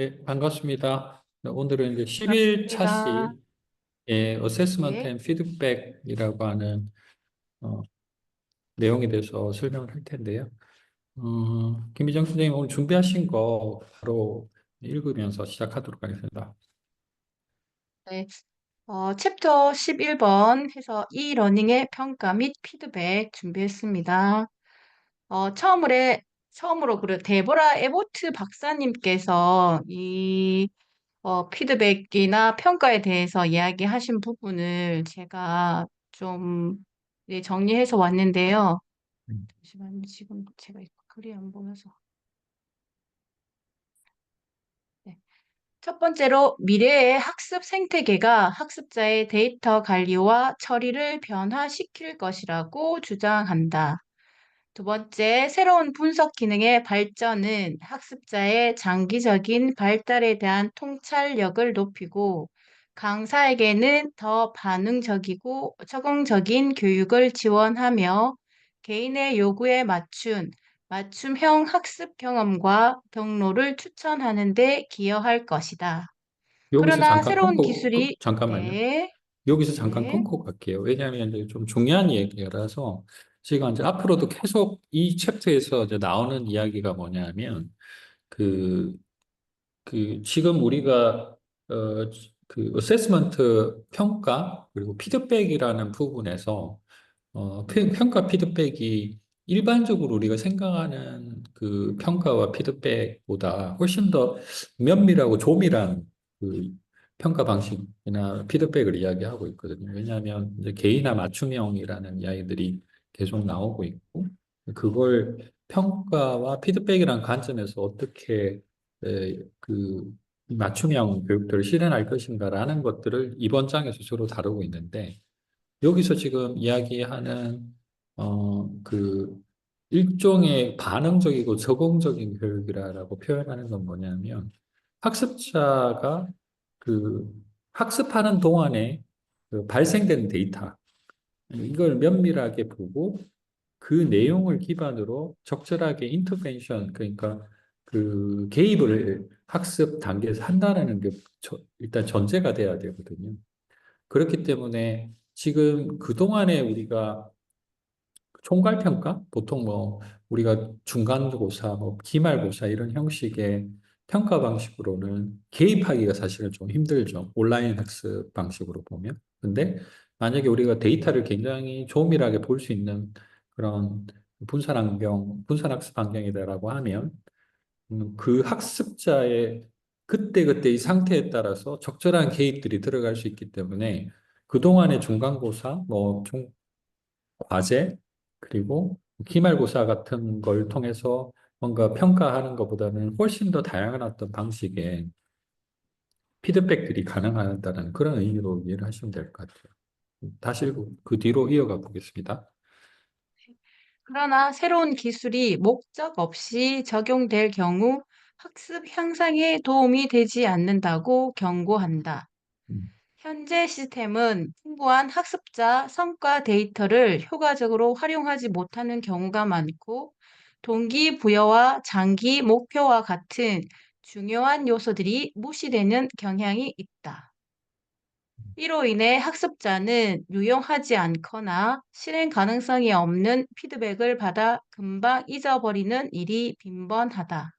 네, 반갑습니다. 오늘은 이제 10일 반갑습니다. 차시 어세스먼트 네. 앤 피드백이라고 하는 어, 내용에 대해서 설명을 할 텐데요. 김희정 선생님 오늘 준비하신 거 바로 읽으면서 시작하도록 하겠습니다. 네. 챕터 11번 해서 e-러닝의 평가 및 피드백 준비했습니다. 처음으로 데보라 에보트 박사님께서 이 피드백이나 평가에 대해서 이야기하신 부분을 제가 좀 정리해서 왔는데요. 음. 잠시만요. 지금 제가 글이 안 보여서. 네. 첫 번째로 미래의 학습 생태계가 학습자의 데이터 관리와 처리를 변화시킬 것이라고 주장한다. 두 번째, 새로운 분석 기능의 발전은 학습자의 장기적인 발달에 대한 통찰력을 높이고 강사에게는 더 반응적이고 적응적인 교육을 지원하며 개인의 요구에 맞춤형 학습 경험과 경로를 추천하는 데 기여할 것이다. 여기서 그러나 잠깐 새로운 끊고, 기술이 잠깐만요. 네, 여기서 잠깐 네, 끊고 갈게요. 왜냐하면 이제 좀 중요한 얘기라서 제가 이제 앞으로도 계속 이 챕터에서 이제 나오는 이야기가 뭐냐면 그 지금 우리가 그 어세스먼트 평가 그리고 피드백이라는 부분에서 평가 피드백이 일반적으로 우리가 생각하는 그 평가와 피드백보다 훨씬 더 면밀하고 조밀한 그 평가 방식이나 피드백을 이야기하고 있거든요. 왜냐하면 이제 개인화 맞춤형이라는 이야기들이 계속 나오고 있고 그걸 평가와 피드백이라는 관점에서 어떻게 그 맞춤형 교육들을 실현할 것인가라는 것들을 이번 장에서 주로 다루고 있는데 여기서 지금 이야기하는 그 일종의 반응적이고 적응적인 교육이라고 표현하는 건 뭐냐면 학습자가 그 학습하는 동안에 그 발생되는 데이터 이걸 면밀하게 보고 그 내용을 기반으로 적절하게 인터벤션 그러니까 그 개입을 학습 단계에서 한다는 게 일단 전제가 돼야 되거든요. 그렇기 때문에 지금 그동안에 우리가 총괄평가? 보통 뭐 우리가 중간고사, 뭐 기말고사 이런 형식의 평가 방식으로는 개입하기가 사실은 좀 힘들죠. 온라인 학습 방식으로 보면. 근데 만약에 우리가 데이터를 굉장히 조밀하게 볼 수 있는 그런 분산학습 환경이다라고 하면 그 학습자의 그때그때 이 상태에 따라서 적절한 개입들이 들어갈 수 있기 때문에 그동안의 중간고사, 과제, 그리고 기말고사 같은 걸 통해서 뭔가 평가하는 것보다는 훨씬 더 다양한 어떤 방식의 피드백들이 가능하다는 그런 의미로 이해를 하시면 될 것 같아요. 다시 그 뒤로 이어가 보겠습니다. 그러나 새로운 기술이 목적 없이 적용될 경우 학습 향상에 도움이 되지 않는다고 경고한다. 음, 현재 시스템은 풍부한 학습자 성과 데이터를 효과적으로 활용하지 못하는 경우가 많고, 동기부여와 장기 목표와 같은 중요한 요소들이 무시되는 경향이 있다. 이로 인해 학습자는 유용하지 않거나 실행 가능성이 없는 피드백을 받아 금방 잊어버리는 일이 빈번하다.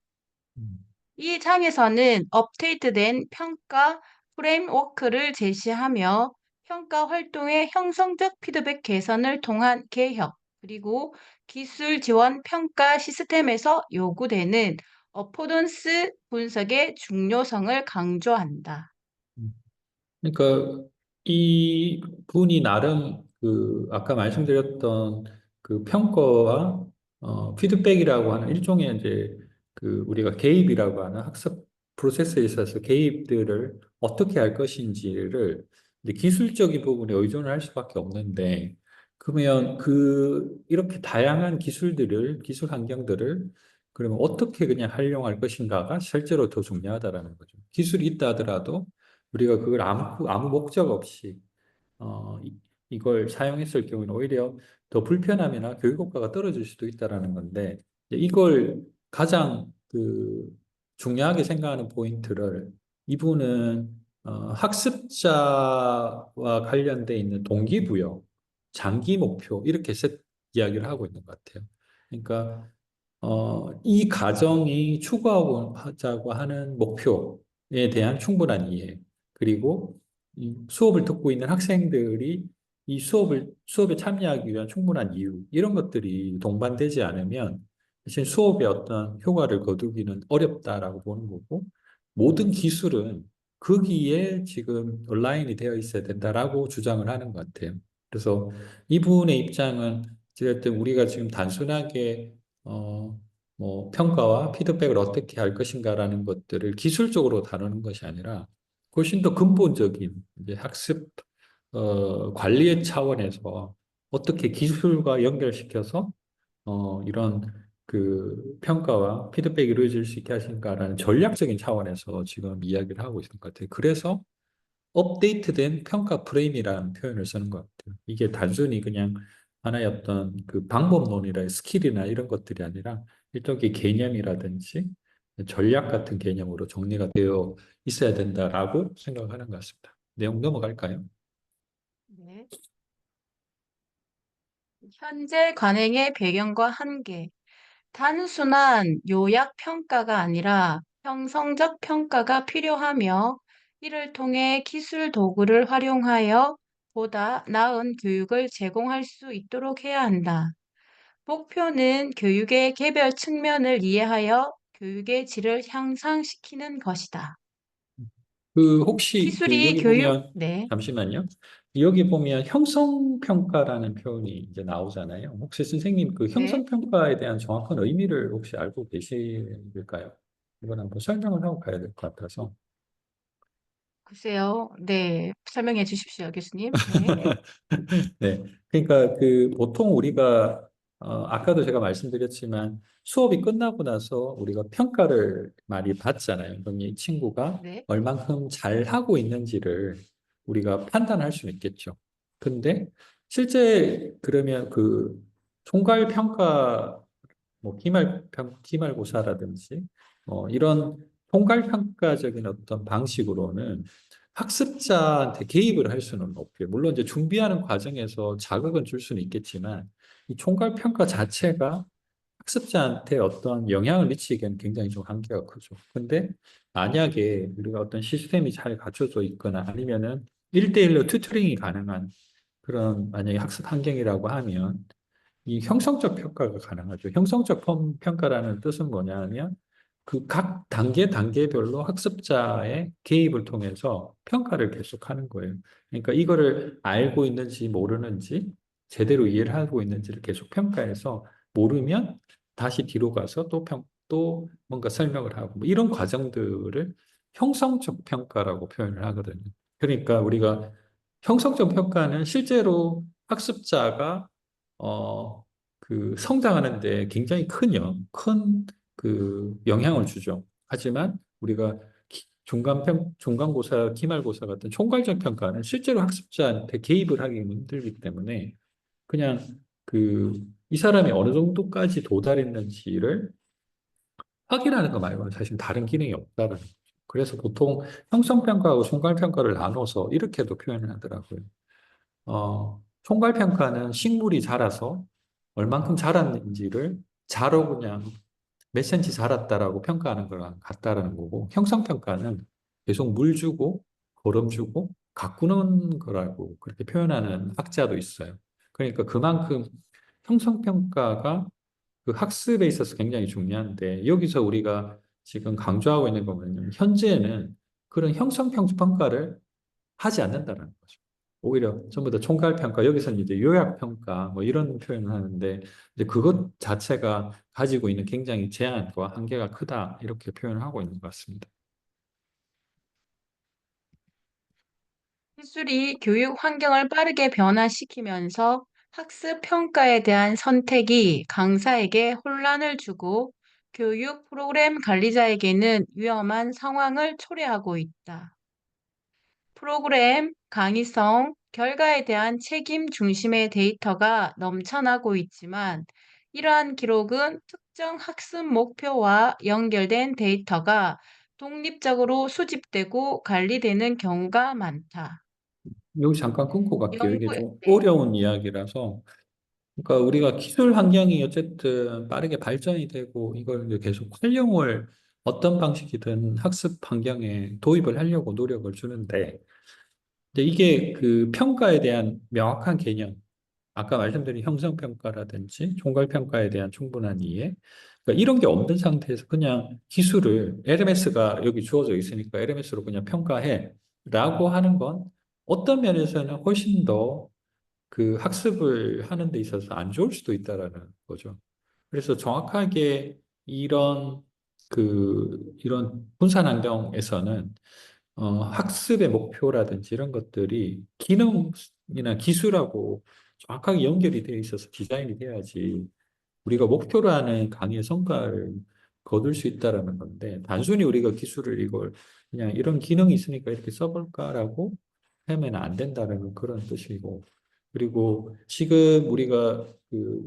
음, 이 장에서는 업데이트된 평가 프레임워크를 제시하며 평가 활동의 형성적 피드백 개선을 통한 개혁, 그리고 기술 지원 평가 시스템에서 요구되는 어포던스 분석의 중요성을 강조한다. 음. 그러니까 이 분이 나름 그 아까 말씀드렸던 그 평가와 피드백이라고 하는 일종의 이제 그 우리가 개입이라고 하는 학습 프로세스에 있어서 개입들을 어떻게 할 것인지를 이제 기술적인 부분에 의존을 할 수밖에 없는데 그러면 그 이렇게 다양한 기술 환경들을 그러면 어떻게 그냥 활용할 것인가가 실제로 더 중요하다라는 거죠. 기술이 있다 하더라도 우리가 그걸 아무 목적 없이 이걸 사용했을 경우는 오히려 더 불편함이나 교육 효과가 떨어질 수도 있다라는 건데 이걸 가장 그 중요하게 생각하는 포인트를 이분은 학습자와 관련돼 있는 동기부여, 장기 목표 이렇게 셋 이야기를 하고 있는 것 같아요. 그러니까 이 가정이 추구하고자 하는 목표에 대한 충분한 이해, 그리고 이 수업을 듣고 있는 학생들이 이 수업에 참여하기 위한 충분한 이유, 이런 것들이 동반되지 않으면 사실 수업의 어떤 효과를 거두기는 어렵다라고 보는 거고, 모든 기술은 거기에 지금 온라인이 되어 있어야 된다라고 주장을 하는 것 같아요. 그래서 이분의 입장은 어쨌든 우리가 지금 단순하게 어, 뭐 평가와 피드백을 어떻게 할 것인가라는 것들을 기술적으로 다루는 것이 아니라 훨씬 더 근본적인 이제 학습 관리의 차원에서 어떻게 기술과 연결시켜서 이런 그 평가와 피드백이 이루어질 수 있게 하신가라는 전략적인 차원에서 지금 이야기를 하고 있는 것 같아요. 그래서 업데이트된 평가 프레임이라는 표현을 쓰는 것 같아요. 이게 단순히 그냥 하나의 어떤 그 방법론이나 스킬이나 이런 것들이 아니라 일종의 개념이라든지 전략 같은 개념으로 정리가 되어 있어야 된다라고 생각하는 것 같습니다. 내용 넘어갈까요? 네. 현재 관행의 배경과 한계. 단순한 요약 평가가 아니라 형성적 평가가 필요하며 이를 통해 기술 도구를 활용하여 보다 나은 교육을 제공할 수 있도록 해야 한다. 목표는 교육의 개별 측면을 이해하여 교육의 질을 향상시키는 것이다. 그 혹시 그 기술이 여기 교육, 보면 네, 잠시만요. 여기 보면 형성평가라는 표현이 이제 나오잖아요. 혹시 선생님 그 네, 형성평가에 대한 정확한 의미를 혹시 알고 계실까요? 이건 한번 설명을 하고 가야 될 것 같아서. 글쎄요, 네, 설명해 주십시오, 교수님. 네, 네. 그러니까 그 보통 우리가 아까도 제가 말씀드렸지만 수업이 끝나고 나서 우리가 평가를 많이 받잖아요. 그럼 이 친구가 네, 얼만큼 잘하고 있는지를 우리가 판단할 수는 있겠죠. 근데 실제 그러면 그 총괄 평가 뭐 기말고사라든지 이런 통괄평가적인 어떤 방식으로는 학습자한테 개입을 할 수는 없고요. 물론 이제 준비하는 과정에서 자극은 줄 수는 있겠지만 이 총괄평가 자체가 학습자한테 어떤 영향을 미치기에는 굉장히 좀 한계가 크죠. 근데 만약에 우리가 어떤 시스템이 잘 갖춰져 있거나 아니면은 1대1로 튜터링이 가능한 그런 만약에 학습 환경이라고 하면 이 형성적 평가가 가능하죠. 형성적 평가라는 뜻은 뭐냐면 그 각 단계별로 학습자의 개입을 통해서 평가를 계속하는 거예요. 그러니까 이거를 알고 있는지 모르는지 제대로 이해를 하고 있는지를 계속 평가해서 모르면 다시 뒤로 가서 또 뭔가 설명을 하고 뭐 이런 과정들을 형성적 평가라고 표현을 하거든요. 그러니까 우리가 형성적 평가는 실제로 학습자가 어, 그 성장하는데 굉장히 큰 그 영향을 주죠. 하지만 우리가 중간고사, 기말고사 같은 총괄적 평가는 실제로 학습자한테 개입을 하기 힘들기 때문에 그냥 그 이 사람이 어느 정도까지 도달했는지를 확인하는 거 말고는 사실 다른 기능이 없다는 거죠. 그래서 보통 형성평가하고 총괄평가를 나눠서 이렇게도 표현을 하더라고요. 총괄평가는 식물이 자라서 얼만큼 자랐는지를 자로 그냥 몇 센치 자랐다라고 평가하는 거랑 같다라는 거고, 형성평가는 계속 물 주고, 거름 주고, 가꾸는 거라고 그렇게 표현하는 학자도 있어요. 그러니까 그만큼 형성평가가 그 학습에 있어서 굉장히 중요한데, 여기서 우리가 지금 강조하고 있는 거 뭐냐면, 현재는 그런 형성평가를 하지 않는다는 거죠. 오히려 전부 다 총괄평가, 여기서는 이제 요약평가, 뭐 이런 표현을 하는데, 이제 그것 자체가 가지고 있는 굉장히 제한과 한계가 크다, 이렇게 표현을 하고 있는 것 같습니다. 기술이 교육 환경을 빠르게 변화시키면서 학습 평가에 대한 선택이 강사에게 혼란을 주고 교육 프로그램 관리자에게는 위험한 상황을 초래하고 있다. 프로그램, 강의성, 결과에 대한 책임 중심의 데이터가 넘쳐나고 있지만 이러한 기록은 특정 학습 목표와 연결된 데이터가 독립적으로 수집되고 관리되는 경우가 많다. 여기 잠깐 끊고 갈게요. 이게 연구에, 좀 네. 어려운 이야기라서. 그러니까 우리가 기술 환경이 어쨌든 빠르게 발전이 되고 이걸 이제 계속 활용을 어떤 방식이든 학습 환경에 도입을 하려고 노력을 주는데, 근데 이게 그 평가에 대한 명확한 개념, 아까 말씀드린 형성평가라든지 총괄평가에 대한 충분한 이해, 그러니까 이런 게 없는 상태에서 그냥 기술을 LMS가 여기 주어져 있으니까 LMS로 그냥 평가해 라고 하는 건 어떤 면에서는 훨씬 더 그 학습을 하는 데 있어서 안 좋을 수도 있다라는 거죠. 그래서 정확하게 이런 이런 분산 환경에서는 학습의 목표라든지 이런 것들이 기능이나 기술하고 정확하게 연결이 되어 있어서 디자인이 돼야지 우리가 목표로 하는 강의의 성과를 거둘 수 있다라는 건데, 단순히 우리가 기술을 이걸 그냥 이런 기능이 있으니까 이렇게 써볼까라고 하면 안 된다는 그런 뜻이고, 그리고 지금 우리가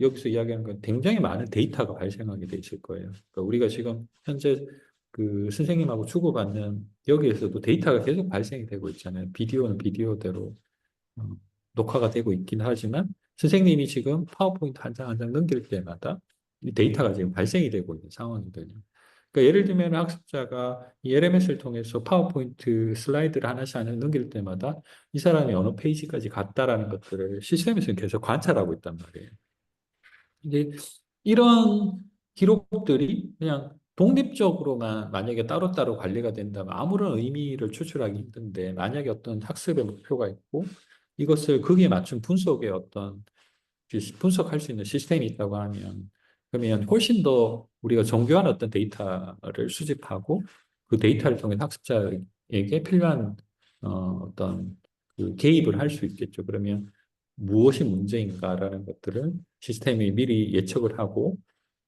여기서 이야기하는 건 굉장히 많은 데이터가 발생하게 돼 있을 거예요. 그러니까 우리가 지금 현재 그 선생님하고 주고받는 여기에서도 데이터가 계속 발생이 되고 있잖아요. 비디오는 비디오대로 어, 녹화가 되고 있긴 하지만 선생님이 지금 파워포인트 한 장 한 장 넘길 때마다 이 데이터가 지금 발생이 되고 있는 상황이거든요. 그러니까 예를 들면 학습자가 이 LMS를 통해서 파워포인트 슬라이드를 하나씩 하나씩 넘길 때마다 이 사람이 어느 페이지까지 갔다라는 것들을 시스템에서 계속 관찰하고 있단 말이에요. 이게 이런 기록들이 그냥 독립적으로만 만약에 따로따로 관리가 된다면 아무런 의미를 추출하기 힘든데, 만약에 어떤 학습의 목표가 있고 이것을 거기에 맞춘 분석의 어떤 분석할 수 있는 시스템이 있다고 하면, 그러면 훨씬 더 우리가 정교한 어떤 데이터를 수집하고 그 데이터를 통해 학습자에게 필요한 어떤 그 개입을 할 수 있겠죠. 그러면 무엇이 문제인가라는 것들을 시스템이 미리 예측을 하고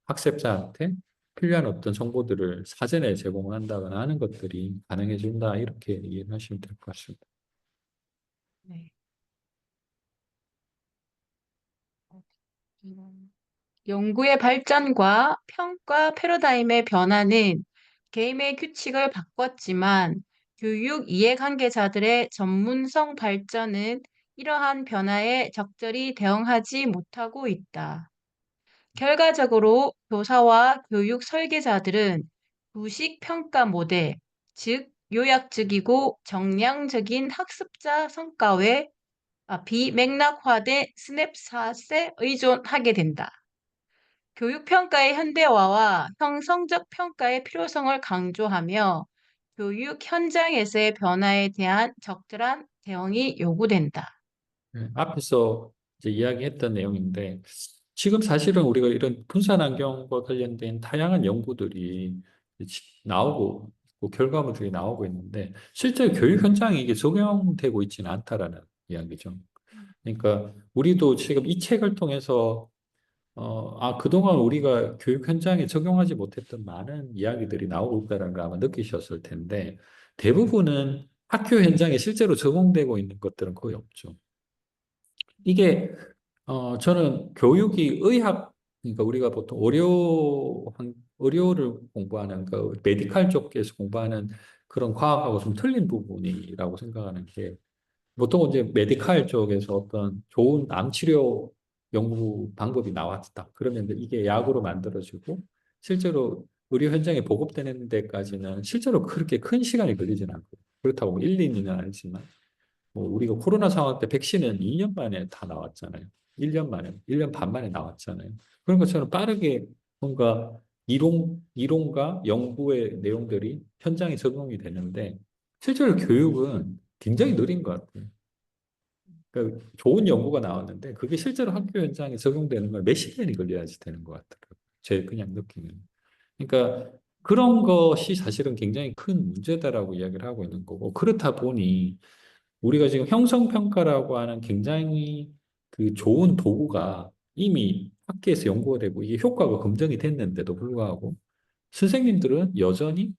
학습자한테 필요한 어떤 정보들을 사전에 제공을 한다거나 하는 것들이 가능해진다, 이렇게 이해하시면 될 것 같습니다. 네. 음. 연구의 발전과 평가 패러다임의 변화는 게임의 규칙을 바꿨지만 교육 이해관계자들의 전문성 발전은 이러한 변화에 적절히 대응하지 못하고 있다. 결과적으로 교사와 교육 설계자들은 구식 평가 모델, 즉 요약적이고 정량적인 학습자 성과 외 비맥락화된 스냅샷에 의존하게 된다. 교육평가의 현대화와 형성적 평가의 필요성을 강조하며 교육 현장에서의 변화에 대한 적절한 대응이 요구된다. 네, 앞에서 이제 이야기했던 내용인데, 지금 사실은 우리가 이런 분산 환경과 관련된 다양한 연구들이 나오고 있고 결과물들이 나오고 있는데, 실제 교육 현장에 이게 적용되고 있지는 않다라는 이야기죠. 그러니까 우리도 지금 이 책을 통해서 그동안 우리가 교육 현장에 적용하지 못했던 많은 이야기들이 나오고 있다는 걸 아마 느끼셨을 텐데, 대부분은 학교 현장에 실제로 적용되고 있는 것들은 거의 없죠. 이게 저는 교육이 그러니까 우리가 보통 의료를 공부하는 그 메디칼 쪽에서 공부하는 그런 과학하고 좀 틀린 부분이라고 생각하는 게, 보통 이제 메디칼 쪽에서 어떤 좋은 암 치료 연구 방법이 나왔다. 그러면 이제 이게 약으로 만들어지고 실제로 의료 현장에 보급되는 데까지는 실제로 그렇게 큰 시간이 걸리지는 않고, 그렇다고 뭐 1, 2년은 아니지만 뭐 우리가 코로나 상황 때 백신은 2년 만에 다 나왔잖아요. 1년 만에, 1년 반 만에 나왔잖아요. 그런 것처럼 빠르게 뭔가 이론과 연구의 내용들이 현장에 적용이 되는데, 실제로 교육은 굉장히 느린 것 같아요. 그러니까 좋은 연구가 나왔는데 그게 실제로 학교 현장에 적용되는 걸 몇십 년이 걸려야지 되는 것 같더라고요. 제 그냥 느낌은. 그러니까 그런 것이 사실은 굉장히 큰 문제다라고 이야기를 하고 있는 거고, 그렇다 보니 우리가 지금 형성평가라고 하는 굉장히 그 좋은 도구가 이미 학계에서 연구가 되고 이게 효과가 검증이 됐는데도 불구하고 선생님들은 여전히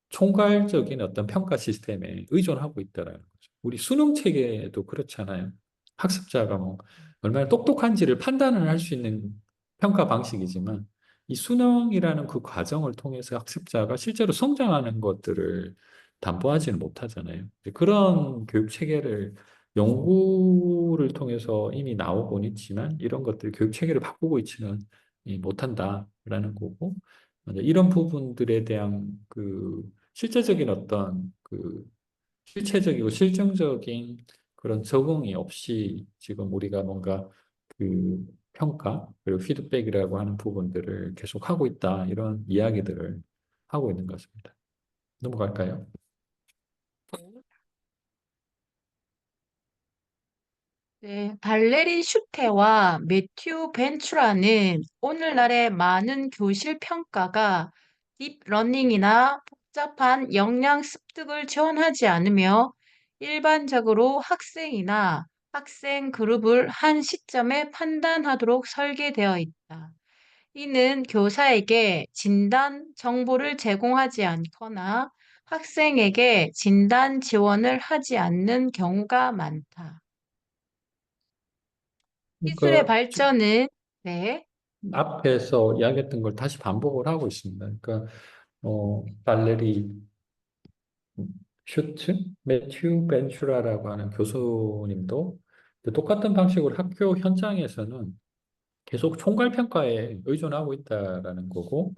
총괄적인 어떤 평가 시스템에 의존하고 있다라는 거죠. 우리 수능 체계도 그렇잖아요. 학습자가 뭐 얼마나 똑똑한지를 판단을 할 수 있는 평가 방식이지만 이 수능이라는 그 과정을 통해서 학습자가 실제로 성장하는 것들을 담보하지는 못하잖아요. 이제 그런 교육 체계를 연구를 통해서 이미 나오곤 있지만 이런 것들 교육 체계를 바꾸고 있지는 못한다라는 거고 이제 이런 부분들에 대한 그 실제적인 어떤 그 실체적이고 실증적인 그런 적응이 없이 지금 우리가 뭔가 그 평가 그리고 피드백이라고 하는 부분들을 계속 하고 있다 이런 이야기들을 하고 있는 것 같습니다. 넘어갈까요? 네, 발레리 슈테와 매튜 벤츄라는 오늘날의 많은 교실 평가가 딥러닝이나 복잡한 역량 습득을 지원하지 않으며 일반적으로 학생이나 학생 그룹을 한 시점에 판단하도록 설계되어 있다. 이는 교사에게 진단 정보를 제공하지 않거나 학생에게 진단 지원을 하지 않는 경우가 많다. 기술의 그러니까 발전은, 네, 앞에서 이야기했던 걸 다시 반복을 하고 있습니다. 그러니까 발레리 슈트, 매튜 벤츄라라고 하는 교수님도 똑같은 방식으로 학교 현장에서는 계속 총괄 평가에 의존하고 있다라는 거고,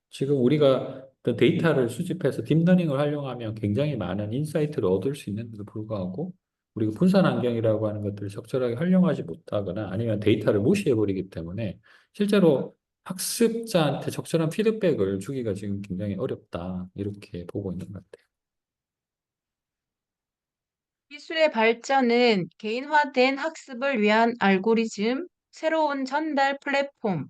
지금 우리가 어떤 데이터를 수집해서 딥러닝을 활용하면 굉장히 많은 인사이트를 얻을 수 있는데도 불구하고, 우리가 분산 환경이라고 하는 것들을 적절하게 활용하지 못하거나 아니면 데이터를 무시해버리기 때문에 실제로 학습자한테 적절한 피드백을 주기가 지금 굉장히 어렵다. 이렇게 보고 있는 것 같아요. 기술의 발전은 개인화된 학습을 위한 알고리즘, 새로운 전달 플랫폼,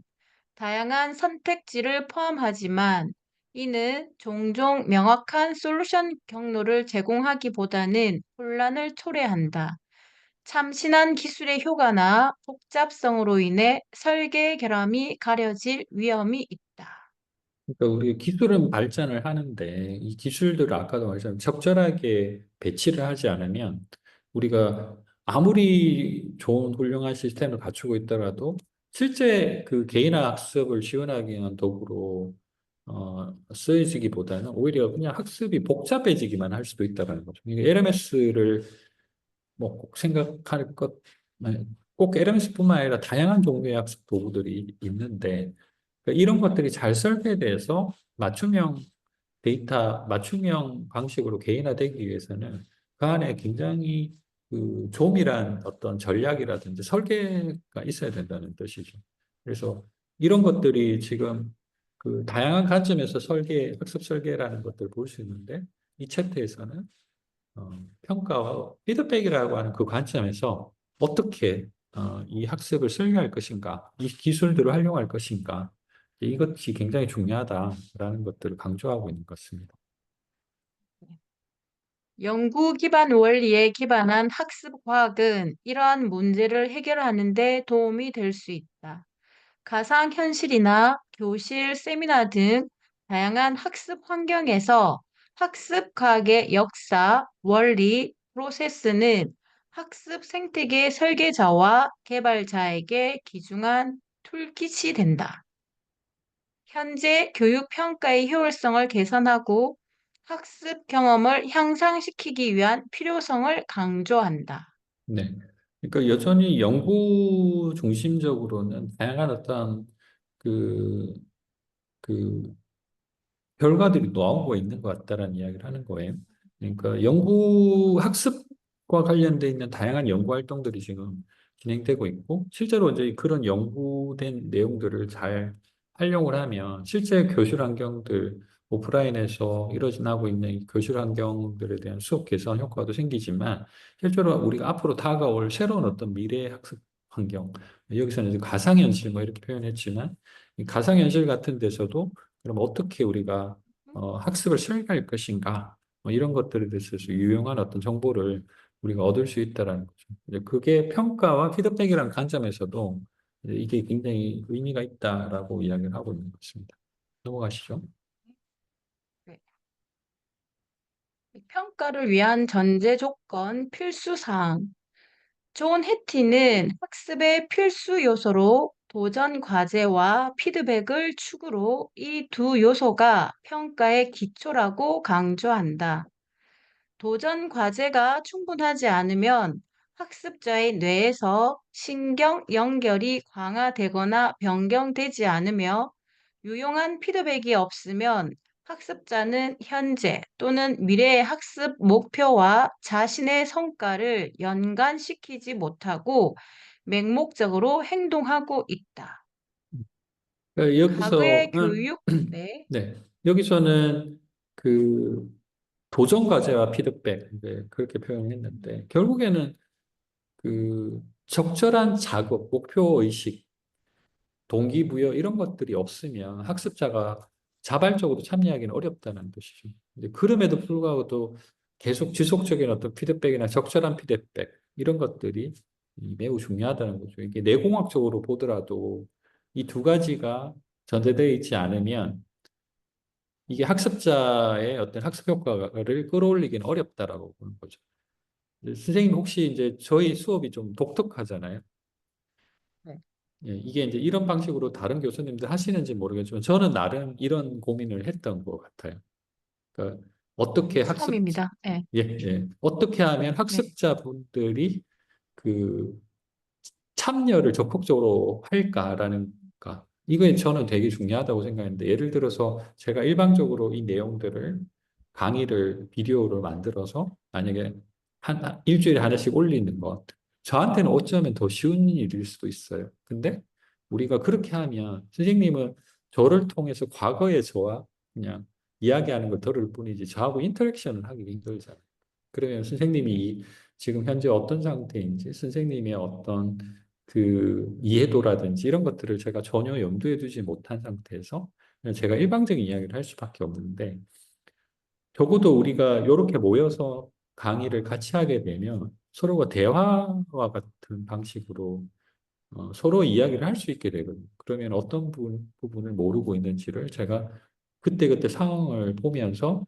다양한 선택지를 포함하지만 이는 종종 명확한 솔루션 경로를 제공하기보다는 혼란을 초래한다. 참신한 기술의 효과나 복잡성으로 인해 설계 결함이 가려질 위험이 있다. 그러니까 우리 기술은 발전을 하는데 이 기술들을 아까도 말했지만 적절하게 배치를 하지 않으면 우리가 아무리 좋은 훌륭한 시스템을 갖추고 있더라도 실제 그 개인화 학습을 지원하기 위한 도구로 쓰여지기보다는 오히려 그냥 학습이 복잡해지기만 할 수도 있다는 거죠. LMS를 뭐 꼭 생각할 것, 꼭 LMS뿐만 아니라 다양한 종류의 학습 도구들이 있는데 그러니까 이런 것들이 잘 설계돼서 맞춤형 데이터, 맞춤형 방식으로 개인화되기 위해서는 그 안에 굉장히 그 조밀한 어떤 전략이라든지 설계가 있어야 된다는 뜻이죠. 그래서 이런 것들이 지금 그 다양한 관점에서 학습 설계라는 것들을 볼 수 있는데 이 챕터에서는 평가와 피드백이라고 하는 그 관점에서 어떻게 이 학습을 설계할 것인가, 이 기술들을 활용할 것인가, 이것이 굉장히 중요하다라는 것들을 강조하고 있는 것 같습니다. 연구 기반 원리에 기반한 학습 과학은 이러한 문제를 해결하는 데 도움이 될 수 있다. 가상현실이나 교실, 세미나 등 다양한 학습 환경에서 학습 과학의 역사, 원리, 프로세스는 학습 생태계 설계자와 개발자에게 귀중한 툴킷이 된다. 현재 교육 평가의 효율성을 개선하고 학습 경험을 향상시키기 위한 필요성을 강조한다. 네. 그러니까 여전히 연구 중심적으로는 다양한 어떤 그, 그 결과들이 나오고 있는 것 같다라는 이야기를 하는 거예요. 그러니까 학습과 관련돼 있는 다양한 연구 활동들이 지금 진행되고 있고, 실제로 이제 그런 연구된 내용들을 잘 활용을 하면 실제 교실 환경들, 오프라인에서 일어나고 있는 이 교실 환경들에 대한 수업 개선 효과도 생기지만, 실제로 우리가 앞으로 다가올 새로운 어떤 미래 학습 환경, 여기서는 이제 가상현실 뭐 이렇게 표현했지만, 이 가상현실 같은 데서도 그럼 어떻게 우리가 학습을 설계할 것인가 뭐 이런 것들에 대해서 유용한 어떤 정보를 우리가 얻을 수 있다라는 거죠. 이제 그게 평가와 피드백이라는 관점에서도 이제 이게 굉장히 의미가 있다라고 이야기를 하고 있는 것입니다. 넘어가시죠. 네. 평가를 위한 전제 조건, 필수 사항. 존 해티는 학습의 필수 요소로 도전 과제와 피드백을 축으로 이 두 요소가 평가의 기초라고 강조한다. 도전 과제가 충분하지 않으면 학습자의 뇌에서 신경 연결이 강화되거나 변경되지 않으며 유용한 피드백이 없으면 학습자는 현재 또는 미래의 학습 목표와 자신의 성과를 연관시키지 못하고 맹목적으로 행동하고 있다. 그러니까 과거의 여기서는 교육, 네, 네, 여기서는 그 도전 과제와 피드백 이제 그렇게 표현했는데 결국에는 그 적절한 작업, 목표 의식, 동기부여 이런 것들이 없으면 학습자가 자발적으로 참여하기는 어렵다는 뜻이죠. 이제 그럼에도 불구하고 또 계속 지속적인 어떤 피드백이나 적절한 피드백 이런 것들이 매우 중요하다는 거죠. 이게 내공학적으로 보더라도 이 두 가지가 전제되어 있지 않으면 이게 학습자의 어떤 학습 효과를 끌어올리기는 어렵다라고 보는 거죠. 선생님 혹시 이제 저희 수업이 좀 독특하잖아요. 네. 예, 이게 이제 이런 방식으로 다른 교수님들 하시는지 모르겠지만 저는 나름 이런 고민을 했던 것 같아요. 그러니까 어떻게 학습, 처음입니다. 네. 예, 예. 어떻게 하면 네. 학습자분들이 그 참여를 적극적으로 할까라는 가 이거에 저는 되게 중요하다고 생각했는데 예를 들어서 제가 일방적으로 이 내용들을 강의를 비디오로 만들어서 만약에 한 일주일에 하나씩 올리는 것 저한테는 어쩌면 더 쉬운 일일 수도 있어요. 근데 우리가 그렇게 하면 선생님은 저를 통해서 과거의 저와 그냥 이야기하는 걸 들을 뿐이지 저하고 인터랙션을 하기 힘들잖아요. 그러면 선생님이 지금 현재 어떤 상태인지 선생님의 어떤 그 이해도라든지 이런 것들을 제가 전혀 염두에 두지 못한 상태에서 그냥 제가 일방적인 이야기를 할 수밖에 없는데 적어도 우리가 이렇게 모여서 강의를 같이 하게 되면 서로가 대화와 같은 방식으로 서로 이야기를 할 수 있게 되거든요. 그러면 어떤 부분을 모르고 있는지를 제가 그때그때 상황을 보면서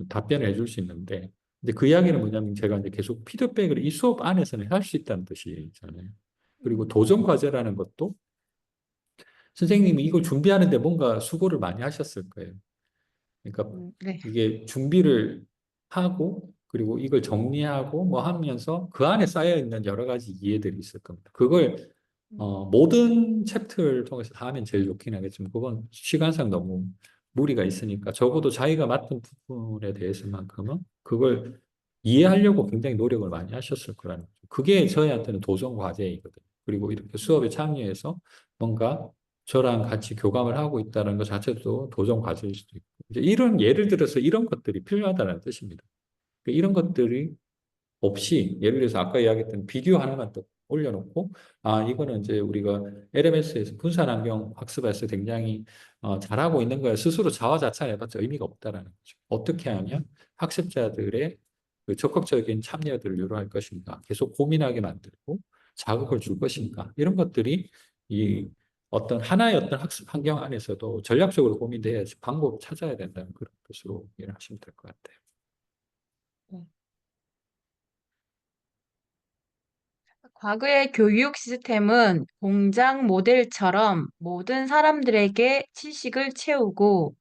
답변을 해줄 수 있는데 근데 그 이야기는 뭐냐면 제가 이제 계속 피드백을 이 수업 안에서는 할 수 있다는 뜻이잖아요. 그리고 도전 과제라는 것도 선생님이 이걸 준비하는데 뭔가 수고를 많이 하셨을 거예요. 그러니까 네. 이게 준비를 하고 그리고 이걸 정리하고 뭐 하면서 그 안에 쌓여 있는 여러 가지 이해들이 있을 겁니다. 그걸 모든 챕터를 통해서 다 하면 제일 좋긴 하겠지만 그건 시간상 너무 무리가 있으니까 적어도 자기가 맡은 부분에 대해서만큼은 그걸 이해하려고 굉장히 노력을 많이 하셨을 거라는 거죠. 그게 저희한테는 도전 과제이거든요. 그리고 이렇게 수업에 참여해서 뭔가 저랑 같이 교감을 하고 있다는 것 자체도 도전 과제일 수도 있고 이제 이런 예를 들어서 이런 것들이 필요하다는 뜻입니다. 그러니까 이런 것들이 없이 예를 들어서 아까 이야기했던 비디오 하나만 또 올려놓고 아 이거는 이제 우리가 LMS에서 분산환경 학습에서 굉장히 잘하고 있는 거야 스스로 자화자찬해봤자 의미가 없다라는 거죠. 어떻게 하면 학습자들의 그 적극적인 참여들을 유도할 것인가 계속 고민하게 만들고 자극을 줄 것인가 이런 것들이 이 어떤 하나의 어떤 학습 환경 안에서도 전략적으로 고민돼야지 방법을 찾아야 된다는 그런 뜻으로 이해하시면 될 것 같아요. 네. 과거의 교육 시스템은 공장 모델처럼 모든 사람들에게 지식을 채우고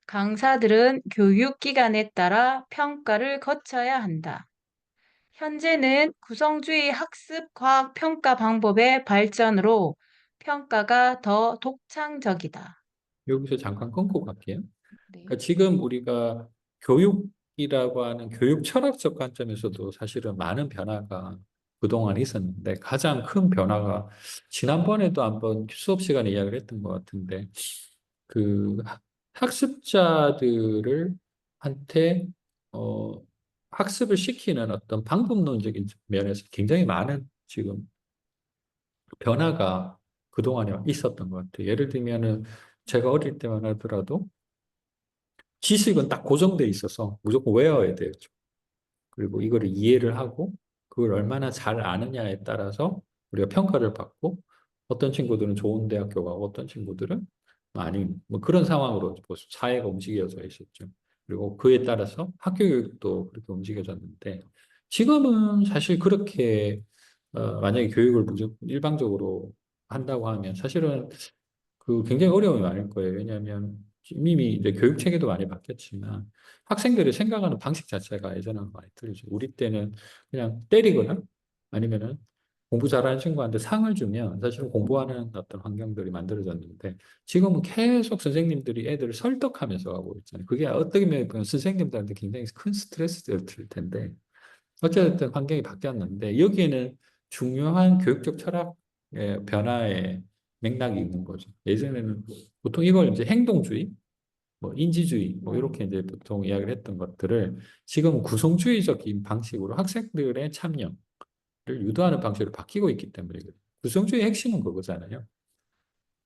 강사들은 교육 기간에 따라 평가를 거쳐야 한다. 현재는 구성주의 학습 과학 평가 방법의 발전으로 평가가 더 독창적이다. 여기서 잠깐 끊고 갈게요. 네. 그러니까 지금 우리가 교육이라고 하는 교육 철학적 관점에서도 사실은 많은 변화가 그동안 있었는데 가장 큰 변화가 지난번에도 한번 수업 시간에 이야기를 했던 것 같은데 그 학습자들을 한테 어, 학습을 시키는 어떤 방법론적인 면에서 굉장히 많은 지금 변화가 그동안에 있었던 것 같아요. 예를 들면은 제가 어릴 때만 하더라도 지식은 딱 고정돼 있어서 무조건 외워야 돼요. 그리고 이거를 이해를 하고 그걸 얼마나 잘 아느냐에 따라서 우리가 평가를 받고 어떤 친구들은 좋은 대학교 가고 어떤 친구들은 아닌 뭐 그런 상황으로 사회가 움직여져 있었죠. 그리고 그에 따라서 학교 교육도 그렇게 움직여졌는데 지금은 사실 그렇게 만약에 교육을 무조건 일방적으로 한다고 하면 사실은 그 굉장히 어려움이 많을 거예요. 왜냐하면 이미 이제 교육 체계도 많이 바뀌었지만 학생들이 생각하는 방식 자체가 예전하고 많이 틀리죠. 우리 때는 그냥 때리거나 아니면은 공부 잘하는 친구한테 상을 주면 사실은 공부하는 어떤 환경들이 만들어졌는데 지금은 계속 선생님들이 애들을 설득하면서 하고 있잖아요. 그게 어떻게 보면 선생님들한테 굉장히 큰 스트레스일 텐데 어쨌든 환경이 바뀌었는데 여기에는 중요한 교육적 철학의 변화의 맥락이 있는 거죠. 예전에는 보통 이걸 이제 행동주의, 뭐 인지주의, 뭐 네. 이렇게 이제 보통 이야기를 했던 것들을 지금 구성주의적인 방식으로 학생들의 참여를 유도하는 방식으로 바뀌고 있기 때문에 그래요. 구성주의 핵심은 그거잖아요.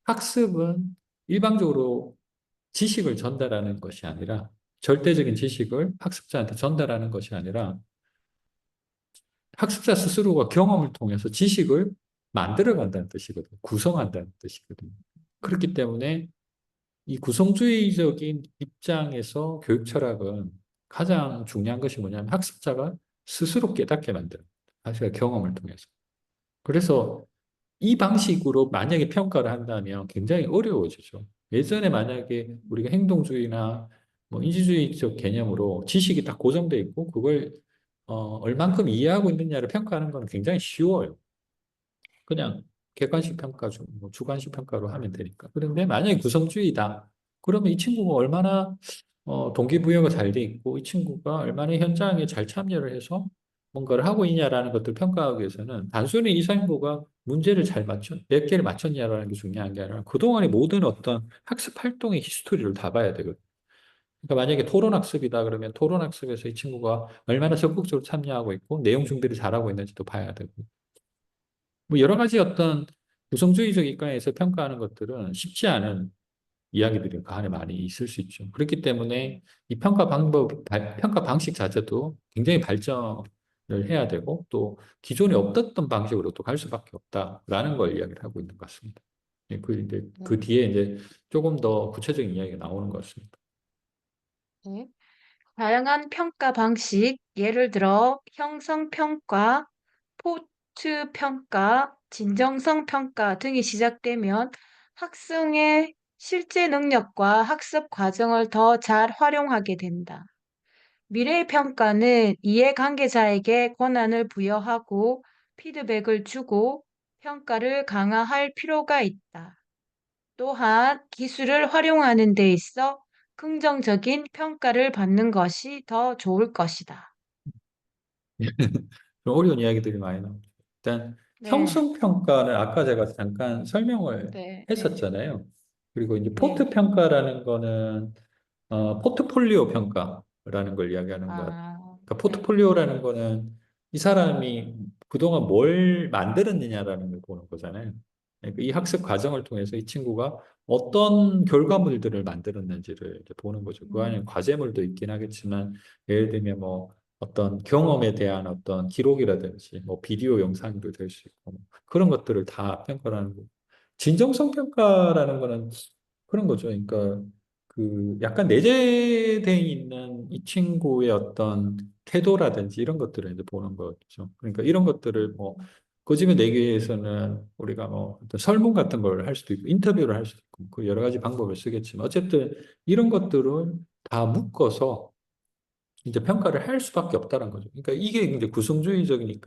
학습은 일방적으로 지식을 전달하는 것이 아니라 절대적인 지식을 학습자한테 전달하는 것이 아니라 학습자 스스로가 경험을 통해서 지식을 만들어간다는 뜻이거든요. 구성한다는 뜻이거든요. 그렇기 음, 때문에 이 구성주의적인 입장에서 교육 철학은 가장 중요한 것이 뭐냐면 학습자가 스스로 깨닫게 만드는 사실 경험을 통해서. 그래서 이 방식으로 만약에 평가를 한다면 굉장히 어려워지죠. 예전에 만약에 우리가 행동주의나 뭐 인지주의적 개념으로 지식이 딱 고정돼 있고 그걸 얼만큼 이해하고 있느냐를 평가하는 건 굉장히 쉬워요. 그냥 객관식 평가, 뭐 주관식 평가로 하면 되니까. 그런데 만약에 구성주의다. 그러면 이 친구가 얼마나 동기부여가 잘 돼 있고 이 친구가 얼마나 현장에 잘 참여를 해서 뭔가를 하고 있냐라는 것들을 평가하기 위해서는 단순히 이 친구가 문제를 잘 몇 개를 맞췄냐라는 게 중요한 게 아니라 그동안의 모든 어떤 학습 활동의 히스토리를 다 봐야 되거든요. 그러니까 만약에 토론학습이다 그러면 토론학습에서 이 친구가 얼마나 적극적으로 참여하고 있고 내용 준비를 잘하고 있는지도 봐야 되고 뭐 여러 가지 어떤 구성주의적 입장에서 평가하는 것들은 쉽지 않은 이야기들이 그 안에 많이 있을 수 있죠. 그렇기 때문에 이 평가 방법, 평가 방식 자체도 굉장히 발전을 해야 되고 또 기존에 없었던 방식으로 또 갈 수밖에 없다라는 걸 이야기를 하고 있는 것 같습니다. 예, 그 이제 그 네. 뒤에 이제 조금 더 구체적인 이야기가 나오는 것 같습니다. 네. 다양한 평가 방식, 예를 들어 형성 평가, 포트 평가, 진정성 평가 등이 시작되면 학생의 실제 능력과 학습 과정을 더 잘 활용하게 된다. 미래 평가는 이해관계자에게 권한을 부여하고 피드백을 주고 평가를 강화할 필요가 있다. 또한 기술을 활용하는 데 있어 긍정적인 평가를 받는 것이 더 좋을 것이다. 좀 어려운 이야기들이 많이 나오죠. 일단 네, 형성평가는 아까 제가 잠깐 설명을 네, 네, 했었잖아요. 그리고 이제 네. 포트 평가라는 거는 포트폴리오 평가라는 걸 이야기하는 것 같아요. 아, 그러니까 네. 포트폴리오라는 거는 이 사람이 그동안 뭘 만들었느냐라는 걸 보는 거잖아요. 그러니까 이 학습 과정을 통해서 이 친구가 어떤 결과물들을 만들었는지를 이제 보는 거죠. 그 안에 음, 과제물도 있긴 하겠지만 예를 들면 뭐 어떤 경험에 대한 어떤 기록이라든지 뭐 비디오 영상도 될 수 있고 뭐 그런 것들을 다 평가하는 거고 진정성 평가라는 거는 그런 거죠. 그러니까 그 약간 내재되어 있는 이 친구의 어떤 태도라든지 이런 것들을 이제 보는 거죠. 그러니까 이런 것들을 뭐 꼬집어 내기 위해서는 우리가 뭐 어떤 설문 같은 걸 할 수도 있고 인터뷰를 할 수도 있고 그 여러 가지 방법을 쓰겠지만 어쨌든 이런 것들을 다 묶어서 이제 평가를 할 수밖에 없다는 거죠. 그러니까 이게 이제 구성주의적인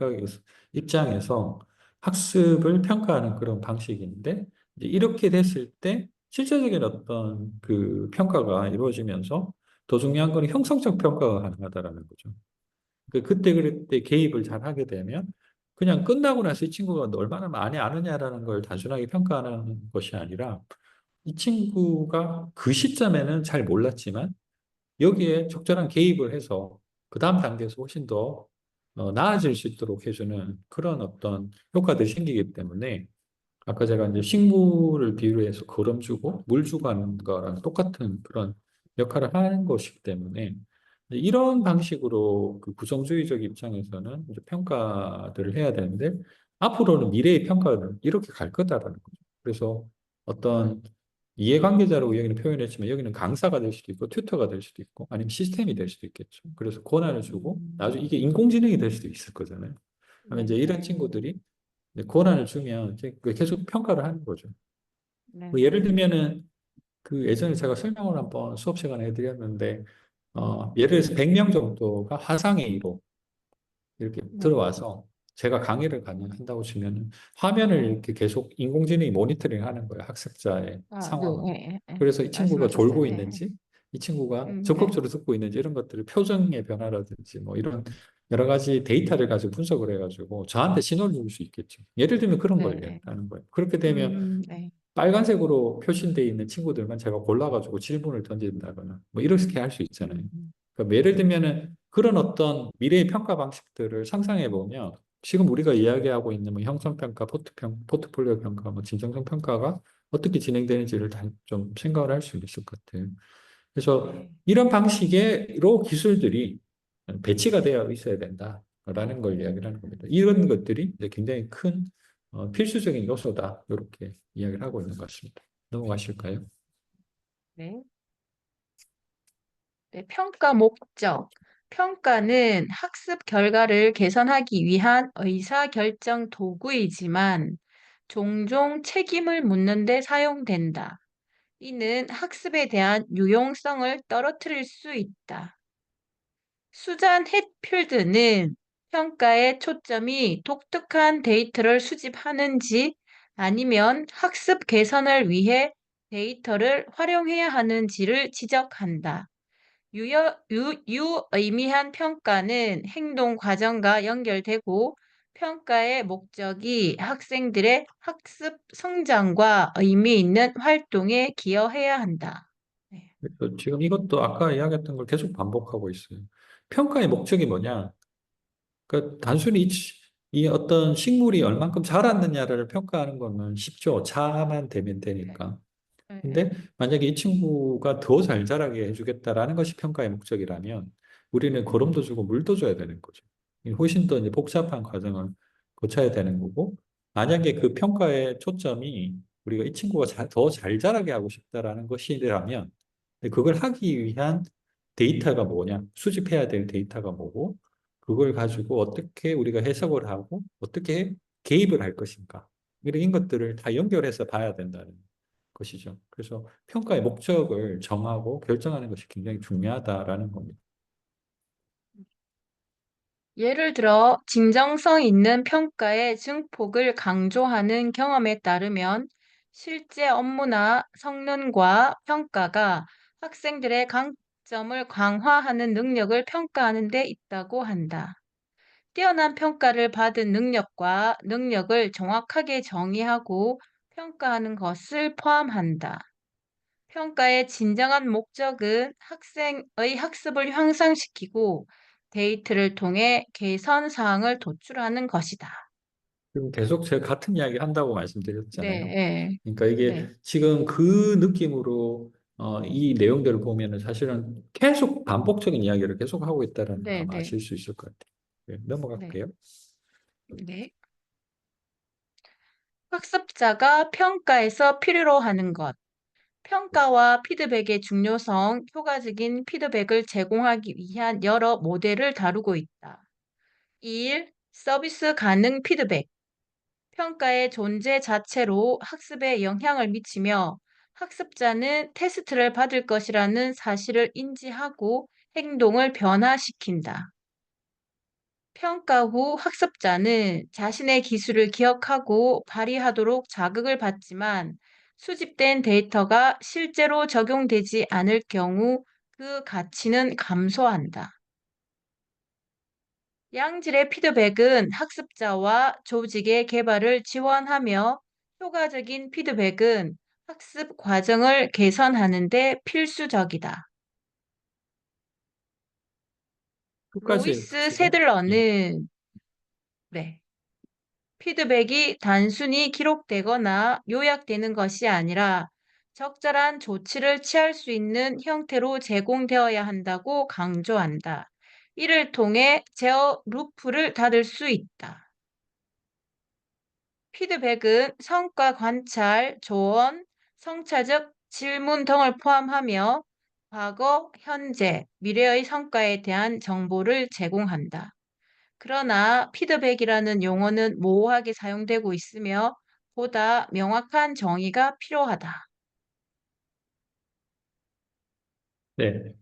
입장에서 학습을 평가하는 그런 방식인데 이제 이렇게 됐을 때 실제적인 어떤 그 평가가 이루어지면서 더 중요한 건 형성적 평가가 가능하다라는 거죠. 그때 그때 개입을 잘 하게 되면 그냥 끝나고 나서 이 친구가 얼마나 많이 아느냐라는 걸 단순하게 평가하는 것이 아니라 이 친구가 그 시점에는 잘 몰랐지만 여기에 적절한 개입을 해서 그 다음 단계에서 훨씬 더 나아질 수 있도록 해주는 그런 어떤 효과들이 생기기 때문에 아까 제가 이제 식물을 비유로 해서 거름 주고 물 주고 하는 거랑 똑같은 그런 역할을 하는 것이기 때문에 이런 방식으로 그 구성주의적 입장에서는 이제 평가들을 해야 되는데 앞으로는 미래의 평가는 이렇게 갈 거다라는 거죠. 그래서 어떤 이해관계자로 여기는 표현했지만 여기는 강사가 될 수도 있고 튜터가 될 수도 있고 아니면 시스템이 될 수도 있겠죠. 그래서 권한을 주고 나중에 이게 인공지능이 될 수도 있을 거잖아요. 그러면 이제 네, 이런 네. 친구들이 이제 권한을 주면 이제 그 계속 평가를 하는 거죠. 뭐 네. 예를 들면은 그 예전에 제가 설명을 한번 수업 시간에 해드렸는데, 예를 들어서 100명 정도가 화상의 이로 이렇게 네. 들어와서 제가 강의를 한다고 치면은 화면을 이렇게 계속 인공지능이 모니터링 하는 거예요. 학습자의 아, 네, 상황을. 예, 예, 예. 그래서 이 친구가 말씀하셨어요. 졸고 예. 있는지, 이 친구가 네. 적극적으로 듣고 있는지 이런 것들을 표정의 변화라든지 뭐 이런 여러 가지 데이터를 가지고 분석을 해가지고 저한테 신호를 줄 수 있겠죠. 예를 들면 그런 걸 네. 이야기하는 거예요. 그렇게 되면 네. 빨간색으로 표시되어 있는 친구들만 제가 골라가지고 질문을 던진다거나 뭐 이렇게 할 수 있잖아요. 음, 그러니까 예를 들면은 그런 어떤 미래의 평가 방식들을 상상해 보면 지금 우리가 이야기하고 있는 뭐 형성평가, 포트폴리오 평가, 뭐 진정성 평가가 어떻게 진행되는지를 다 좀 생각을 할 수 있을 것 같아요. 그래서 네. 이런 방식으로 기술들이 배치가 되어 있어야 된다라는 걸 이야기를 하는 겁니다. 이런 것들이 이제 굉장히 큰 필수적인 요소다. 이렇게 이야기를 하고 있는 것 같습니다. 넘어가실까요? 네. 네, 평가 목적. 평가는 학습 결과를 개선하기 위한 의사결정 도구이지만 종종 책임을 묻는 데 사용된다. 이는 학습에 대한 유용성을 떨어뜨릴 수 있다. 수잔 햇필드는 평가의 초점이 독특한 데이터를 수집하는지 아니면 학습 개선을 위해 데이터를 활용해야 하는지를 지적한다. 유의미한 평가는 행동 과정과 연결되고 평가의 목적이 학생들의 학습 성장과 의미 있는 활동에 기여해야 한다. 네. 그래서 지금 이것도 아까 이야기했던 걸 계속 반복하고 있어요. 평가의 목적이 뭐냐? 그러니까 단순히 이 어떤 식물이 얼만큼 자랐느냐를 평가하는 거는 쉽죠. 자만 되면 네. 되니까. 네. 근데 만약에 이 친구가 더 잘 자라게 해주겠다라는 것이 평가의 목적이라면 우리는 거름도 주고 물도 줘야 되는 거죠. 훨씬 더 이제 복잡한 과정을 거쳐야 되는 거고, 만약에 그 평가의 초점이 우리가 이 친구가 더 잘 자라게 하고 싶다라는 것이라면 그걸 하기 위한 데이터가 뭐냐, 수집해야 될 데이터가 뭐고, 그걸 가지고 어떻게 우리가 해석을 하고 어떻게 개입을 할 것인가, 이런 것들을 다 연결해서 봐야 된다는 것이죠. 그래서 평가의 목적을 정하고 결정하는 것이 굉장히 중요하다라는 겁니다. 예를 들어, 진정성 있는 평가의 증폭을 강조하는 경험에 따르면 실제 업무나 성능과 평가가 학생들의 강점을 강화하는 능력을 평가하는 데 있다고 한다. 뛰어난 평가를 받은 능력과 능력을 정확하게 정의하고 평가하는 것을 포함한다. 평가의 진정한 목적은 학생의 학습을 향상시키고 데이터를 통해 개선 사항을 도출하는 것이다. 지금 계속 제가 같은 이야기 한다고 네, 말씀드렸잖아요. 예, 그러니까 이게 네, 지금 그 느낌으로 이 내용들을 보면은 사실은 계속 반복적인 이야기를 계속 하고 있다는 걸 네, 아마 네, 아실 수 있을 것 같아요. 네, 네, 넘어갈게요. 네. 학습자가 평가에서 필요로 하는 것. 평가와 피드백의 중요성, 효과적인 피드백을 제공하기 위한 여러 모델을 다루고 있다. 1. 서비스 가능 피드백. 평가의 존재 자체로 학습에 영향을 미치며 학습자는 테스트를 받을 것이라는 사실을 인지하고 행동을 변화시킨다. 평가 후 학습자는 자신의 기술을 기억하고 발휘하도록 자극을 받지만 수집된 데이터가 실제로 적용되지 않을 경우 그 가치는 감소한다. 양질의 피드백은 학습자와 조직의 개발을 지원하며 효과적인 피드백은 학습 과정을 개선하는 데 필수적이다. 끝까지 로이스 하시죠. 예. 세들러는 네, 피드백이 단순히 기록되거나 요약되는 것이 아니라 적절한 조치를 취할 수 있는 형태로 제공되어야 한다고 강조한다. 이를 통해 제어 루프를 닫을 수 있다. 피드백은 성과 관찰, 조언, 성찰적 질문 등을 포함하며 과거, 현재, 미래의 성과에 대한 정보를 제공한다. 그러나 피드백이라는 용어는 모호하게 사용되고 있으며 보다 명확한 정의가 필요하다. 네.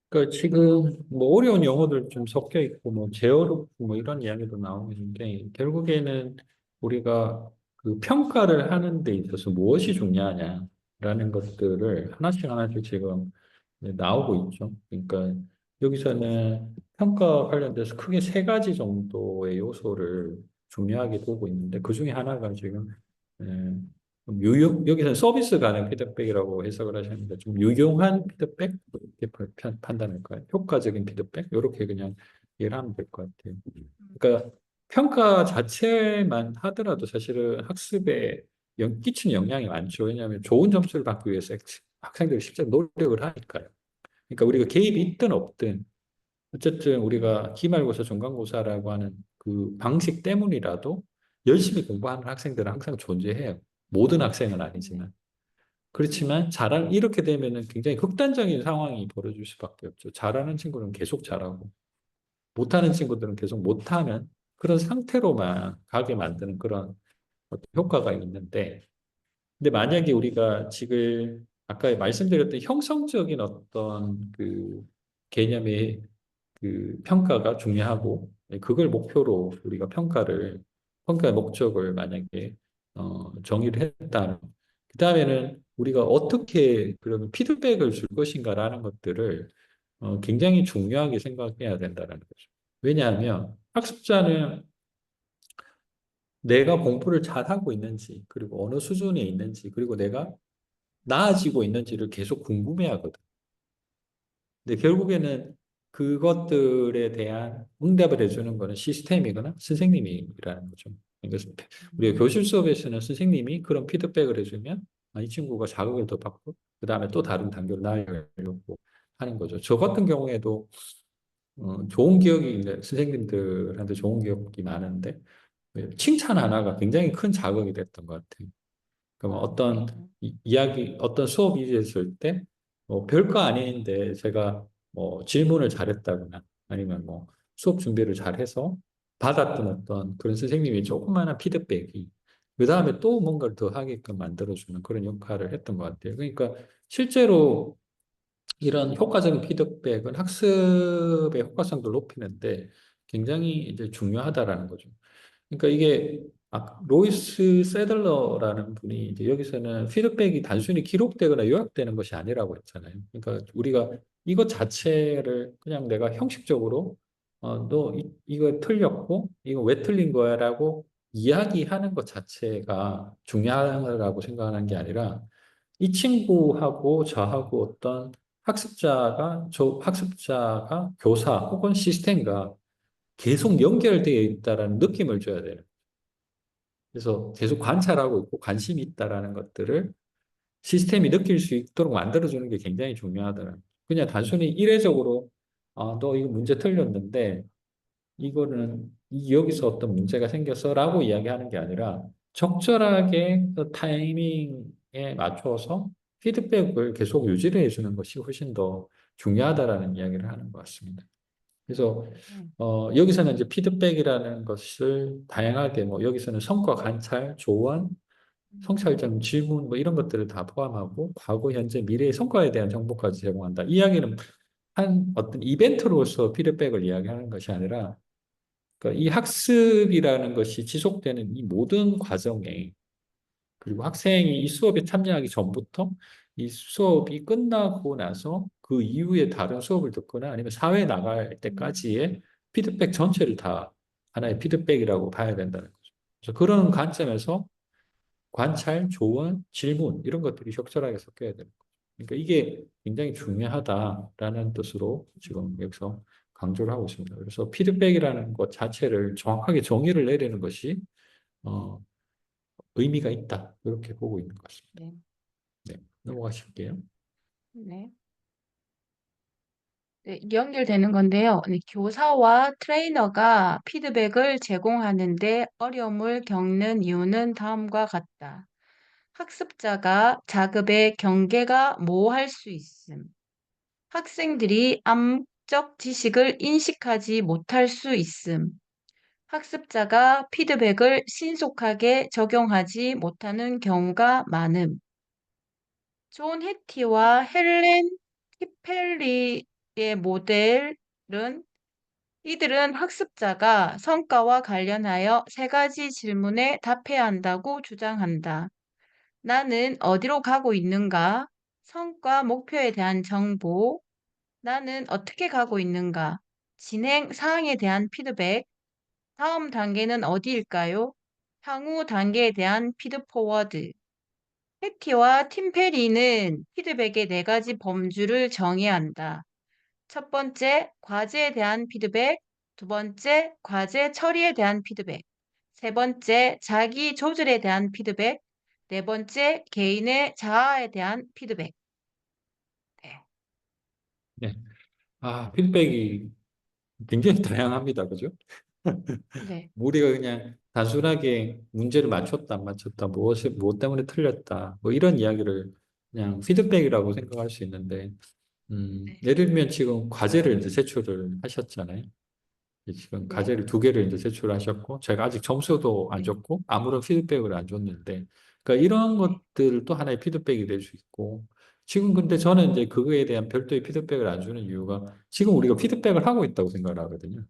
그 지금 뭐 어려운 용어들 좀 섞여 있고 뭐 제어롭고 뭐 이런 이야기도 나오고 있는데 결국에는 우리가 그 평가를 하는 데 있어서 무엇이 중요하냐라는 것들을 하나씩 하나씩 지금 나오고 있죠. 그러니까 여기서는 평가 관련돼서 크게 세 가지 정도의 요소를 중요하게 보고 있는데 그 중에 하나가 지금 에, 좀 여기서는 서비스 가능 피드백이라고 해석을 하셨는데 좀 유용한 피드백 이렇게 판단할까요? 효과적인 피드백 이렇게 그냥 이해를 하면 될 것 같아요. 그러니까 평가 자체만 하더라도 사실은 학습에 끼치는 영향이 많죠. 왜냐하면 좋은 점수를 받기 위해서 학생들이 실제 노력을 하니까요. 그러니까 우리가 개입이 네. 있든 없든 어쨌든 우리가 기말고사, 중간고사라고 하는 그 방식 때문이라도 열심히 공부하는 학생들은 항상 존재해요. 모든 학생은 네. 아니지만. 네. 그렇지만 이렇게 되면은 굉장히 극단적인 상황이 벌어질 수밖에 없죠. 잘하는 친구는 계속 잘하고, 못하는 친구들은 계속 못하는 그런 상태로만 가게 만드는 그런 어떤 효과가 있는데, 근데 만약에 우리가 지금 아까 말씀드렸던 형성적인 어떤 그 개념의 그 평가가 중요하고 그걸 목표로 우리가 평가의 목적을 만약에 정의를 했다면 그 다음에는 우리가 어떻게 그러면 피드백을 줄 것인가라는 것들을 굉장히 중요하게 생각해야 된다는 거죠. 왜냐하면 학습자는 내가 공부를 잘하고 있는지 그리고 어느 수준에 있는지 그리고 내가 나아지고 있는지를 계속 궁금해하거든. 근데 결국에는 그것들에 대한 응답을 해주는 거는 시스템이거나 선생님이라는 거죠. 그러니까 우리가 음. 교실 수업에서는 선생님이 그런 피드백을 해주면 이 친구가 자극을 더 받고 그 다음에 또 다른 단계로 나아가려고 하는 거죠. 저 같은 경우에도 좋은 기억이 이제 선생님들한테 좋은 기억이 많은데 칭찬 하나가 굉장히 큰 자극이 됐던 것 같아요. 그럼 어떤 네. 이야기, 어떤 수업이 있을 때, 뭐 별거 아닌데 제가 뭐 질문을 잘했다거나 아니면 뭐 수업 준비를 잘해서 받았던 어떤 그런 선생님이 조그마한 피드백이 그 다음에 또 뭔가를 더 하게끔 만들어주는 그런 역할을 했던 것 같아요. 그러니까 실제로 이런 효과적인 피드백은 학습의 효과성도 높이는데 굉장히 이제 중요하다라는 거죠. 그러니까 이게 로이스 세들러라는 분이 이제 여기서는 피드백이 단순히 기록되거나 요약되는 것이 아니라고 했잖아요. 그러니까 우리가 이것 자체를 그냥 내가 형식적으로 너 이거 틀렸고 이거 왜 틀린 거야라고 이야기하는 것 자체가 중요하다고 생각하는 게 아니라 이 친구하고 저하고 어떤 학습자가 교사 혹은 시스템과 계속 연결되어 있다라는 느낌을 줘야 돼요. 그래서 계속 관찰하고 있고 관심이 있다라는 것들을 시스템이 느낄 수 있도록 만들어주는 게 굉장히 중요하더라고요. 그냥 단순히 이례적으로 너 이거 문제 틀렸는데 이거는 여기서 어떤 문제가 생겼어라고 이야기하는 게 아니라 적절하게 그 타이밍에 맞춰서 피드백을 계속 유지를 해주는 것이 훨씬 더 중요하다라는 이야기를 하는 것 같습니다. 그래서 네. 여기서는 이제 피드백이라는 것을 다양하게 뭐 여기서는 성과 관찰, 조언, 성찰점, 질문 뭐 이런 것들을 다 포함하고 과거, 현재, 미래의 성과에 대한 정보까지 제공한다. 이 이야기는 한 어떤 이벤트로서 피드백을 이야기하는 것이 아니라 그러니까 이 학습이라는 것이 지속되는 이 모든 과정에 그리고 학생이 이 수업에 참여하기 전부터 이 수업이 끝나고 나서 그 이후에 다른 수업을 듣거나 아니면 사회에 나갈 음. 때까지의 피드백 전체를 다 하나의 피드백이라고 봐야 된다는 거죠. 그래서 그런 관점에서 관찰, 조언, 질문 이런 것들이 적절하게 섞여야 되는 거죠. 그러니까 이게 굉장히 중요하다라는 뜻으로 지금 여기서 강조를 하고 있습니다. 그래서 피드백이라는 것 자체를 정확하게 정의를 내리는 것이 어, 의미가 있다. 이렇게 보고 있는 것 같습니다. 네. 네, 넘어가실게요. 네. 네, 연결되는 건데요. 네, 교사와 트레이너가 피드백을 제공하는데 어려움을 겪는 이유는 다음과 같다. 학습자가 자급의 경계가 모호할 수 있음. 학생들이 암적 지식을 인식하지 못할 수 있음. 학습자가 피드백을 신속하게 적용하지 못하는 경우가 많음. 존 해티와 헬렌 티펠리의 모델은 이들은 학습자가 성과와 관련하여 세 가지 질문에 답해야 한다고 주장한다. 나는 어디로 가고 있는가? 성과 목표에 대한 정보. 나는 어떻게 가고 있는가? 진행 사항에 대한 피드백. 다음 단계는 어디일까요? 향후 단계에 대한 피드포워드. 패티와 팀페리는 피드백의 네 가지 범주를 정해야 한다. 첫 번째, 과제에 대한 피드백. 두 번째, 과제 처리에 대한 피드백. 세 번째, 자기 조절에 대한 피드백. 네 번째, 개인의 자아에 대한 피드백. 네. 네. 피드백이 굉장히 다양합니다. 그죠? 네. 우리가 그냥 단순하게 문제를 맞췄다, 안 맞췄다, 무엇 때문에 틀렸다, 뭐 이런 이야기를 그냥 피드백이라고 생각할 수 있는데, 네. 예를 들면 지금 과제를 이제 제출을 하셨잖아요. 지금 네. 과제를 두 개를 이제 제출하셨고, 제가 아직 점수도 안 네. 줬고, 아무런 피드백을 안 줬는데, 그러니까 이런 네. 것들도 하나의 피드백이 될 수 있고, 지금 근데 저는 이제 그거에 대한 별도의 피드백을 안 주는 이유가 지금 우리가 피드백을 하고 있다고 생각을 하거든요.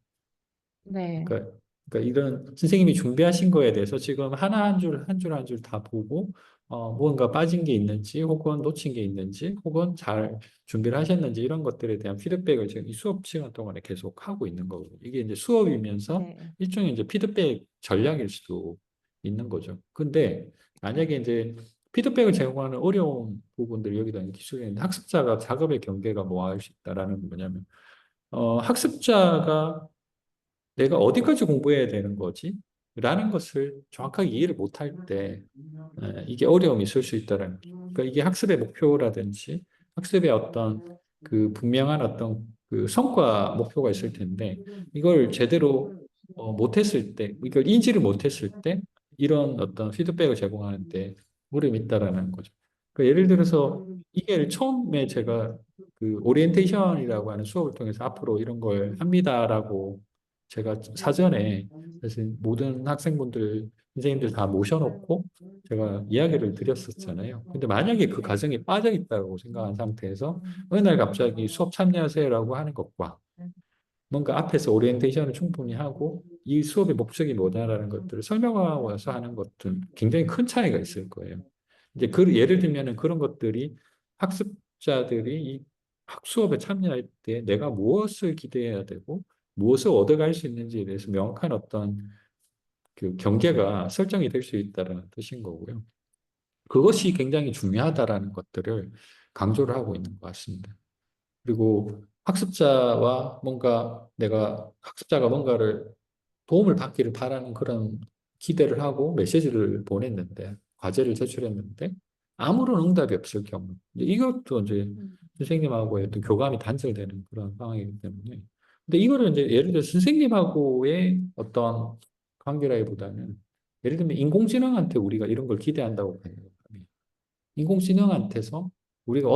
네. 그러니까, 그러니까 이런 선생님이 준비하신 거에 대해서 지금 하나 한 줄, 한 줄, 한 줄 다 보고, 무언가 빠진 게 있는지, 혹은 놓친 게 있는지, 혹은 잘 준비를 하셨는지, 이런 것들에 대한 피드백을 지금 이 수업 시간 동안에 계속 하고 있는 거거든요. 이게 이제 수업이면서 네. 일종의 이제 피드백 전략일 수도 있는 거죠. 근데 만약에 네. 이제 피드백을 제공하는 어려운 부분들이 여기다 기술이 있는데 학습자가 작업의 경계가 뭐할 수 있다라는 건 뭐냐면, 학습자가 내가 어디까지 공부해야 되는 거지? 라는 것을 정확하게 이해를 못할 때 이게 어려움이 있을 수 있다는 거죠. 그러니까 이게 학습의 목표라든지 학습의 어떤 그 분명한 어떤 그 성과 목표가 있을 텐데 이걸 제대로 못했을 때, 이걸 인지를 못했을 때 이런 어떤 피드백을 제공하는데 무름이 있다라는 거죠. 그러니까 예를 들어서 이게 처음에 제가 그 오리엔테이션이라고 하는 수업을 통해서 앞으로 이런 걸 합니다라고 제가 사전에 사실 모든 학생분들, 선생님들 다 모셔놓고 제가 이야기를 드렸었잖아요. 근데 만약에 그 네. 과정에 빠져 있다고 생각한 상태에서 어느 날 갑자기 수업 참여하세요라고 하는 것과 뭔가 앞에서 오리엔테이션을 충분히 하고 이 수업의 목적이 뭐다라는 것들을 설명하고 와서 하는 것들 굉장히 큰 차이가 있을 거예요. 이제 그 예를 들면은 그런 것들이 학습자들이 이 학수업에 참여할 때 내가 무엇을 기대해야 되고 무엇을 얻어갈 수 있는지에 대해서 명확한 어떤 그 경계가 설정이 될 수 있다는 뜻인 거고요. 그것이 굉장히 중요하다라는 것들을 강조를 하고 있는 것 같습니다. 그리고 학습자가 뭔가를 도움을 받기를 바라는 그런 기대를 하고 메시지를 보냈는데, 과제를 제출했는데, 아무런 응답이 없을 경우. 이것도 이제 음. 선생님하고의 어떤 교감이 단절되는 그런 상황이기 때문에. 근데 이거를 이제 예를 들어 선생님하고의 어떤 관계라기보다는 예를 들면 인공지능한테 우리가 이런 걸 기대한다고 봐요. 인공지능한테서 우리가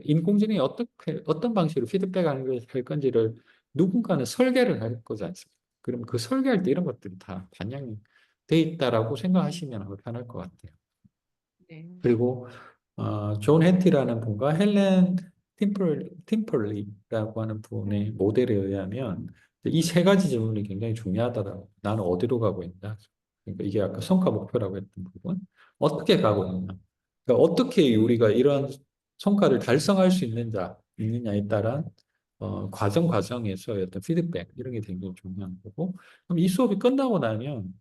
인공지능이 어떤 방식으로 피드백하는 걸 할 건지를 누군가는 설계를 할 거지 않습니까? 그럼 그 설계할 때 이런 것들이 다 반영이 돼 있다라고 생각하시면 편할 것 같아요. 네. 그리고 존 해티라는 분과 헬렌 팀펄리라고 하는 분의 네. 모델에 의하면 이 세 가지 질문이 굉장히 중요하다라고. 나는 어디로 가고 있나? 그러니까 이게 아까 성과 목표라고 했던 부분. 어떻게 가고 있나? 그러니까 어떻게 우리가 이런 성과를 달성할 수 있느냐에 따른 과정에서의 어떤 피드백 이런 게 굉장히 중요한 거고. 그럼 이 수업이 끝나고 나면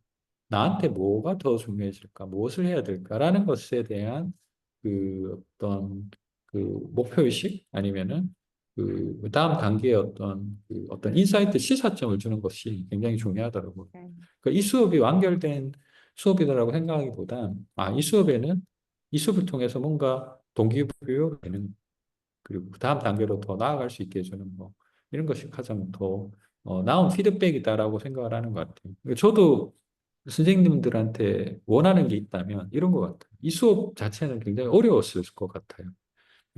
나한테 뭐가 더 중요해질까? 무엇을 해야 될까라는 것에 대한 그 어떤 그 목표의식 아니면은 그 다음 단계의 어떤 인사이트 시사점을 주는 것이 굉장히 중요하더라고요. 네. 그러니까 이 수업이 완결된 수업이다라고 생각하기보다 이 수업을 통해서 뭔가 동기부여가 되는 그리고 그 다음 단계로 더 나아갈 수 있게 해주는 거 이런 것이 가장 더 나은 피드백이다라고 생각을 하는 것 같아요. 저도 선생님들한테 원하는 게 있다면 이런 것 같아요. 이 수업 자체는 굉장히 어려웠을 것 같아요.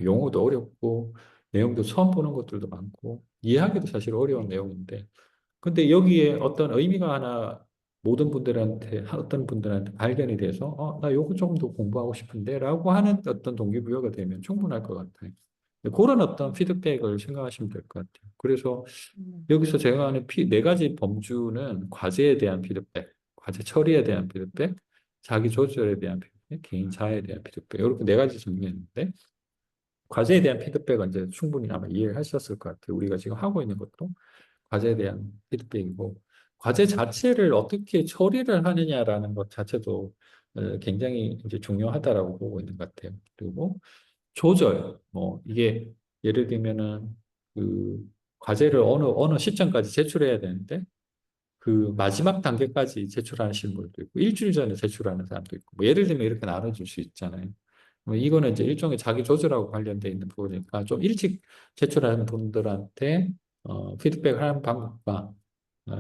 용어도 어렵고 내용도 처음 보는 것들도 많고 이해하기도 사실 어려운 내용인데 근데 여기에 어떤 의미가 하나 모든 분들한테, 어떤 분들한테 발견이 돼서, 나 요거 좀 더 공부하고 싶은데, 라고 하는 어떤 동기부여가 되면 충분할 것 같아요. 그런 어떤 음, 피드백을 생각하시면 될 것 같아요. 그래서 음, 여기서 제가 하는 네 가지 범주는 과제에 대한 피드백, 과제 처리에 대한 피드백, 자기 조절에 대한 피드백, 개인 자아에 대한 피드백, 이렇게 네 가지 정리했는데, 과제에 대한 피드백은 이제 충분히 아마 이해를 하셨을 것 같아요. 우리가 지금 하고 있는 것도 과제에 대한 피드백이고, 과제 자체를 어떻게 처리를 하느냐라는 것 자체도 굉장히 이제 중요하다라고 보고 있는 것 같아요. 그리고 조절, 뭐, 이게 예를 들면은 그 과제를 어느 시점까지 제출해야 되는데, 그 마지막 단계까지 제출하시는 분도 있고, 일주일 전에 제출하는 사람도 있고, 뭐 예를 들면 이렇게 나눠줄 수 있잖아요. 뭐 이거는 이제 일종의 자기 조절하고 관련돼 있는 부분이니까 좀 일찍 제출하는 분들한테 피드백을 하는 방법과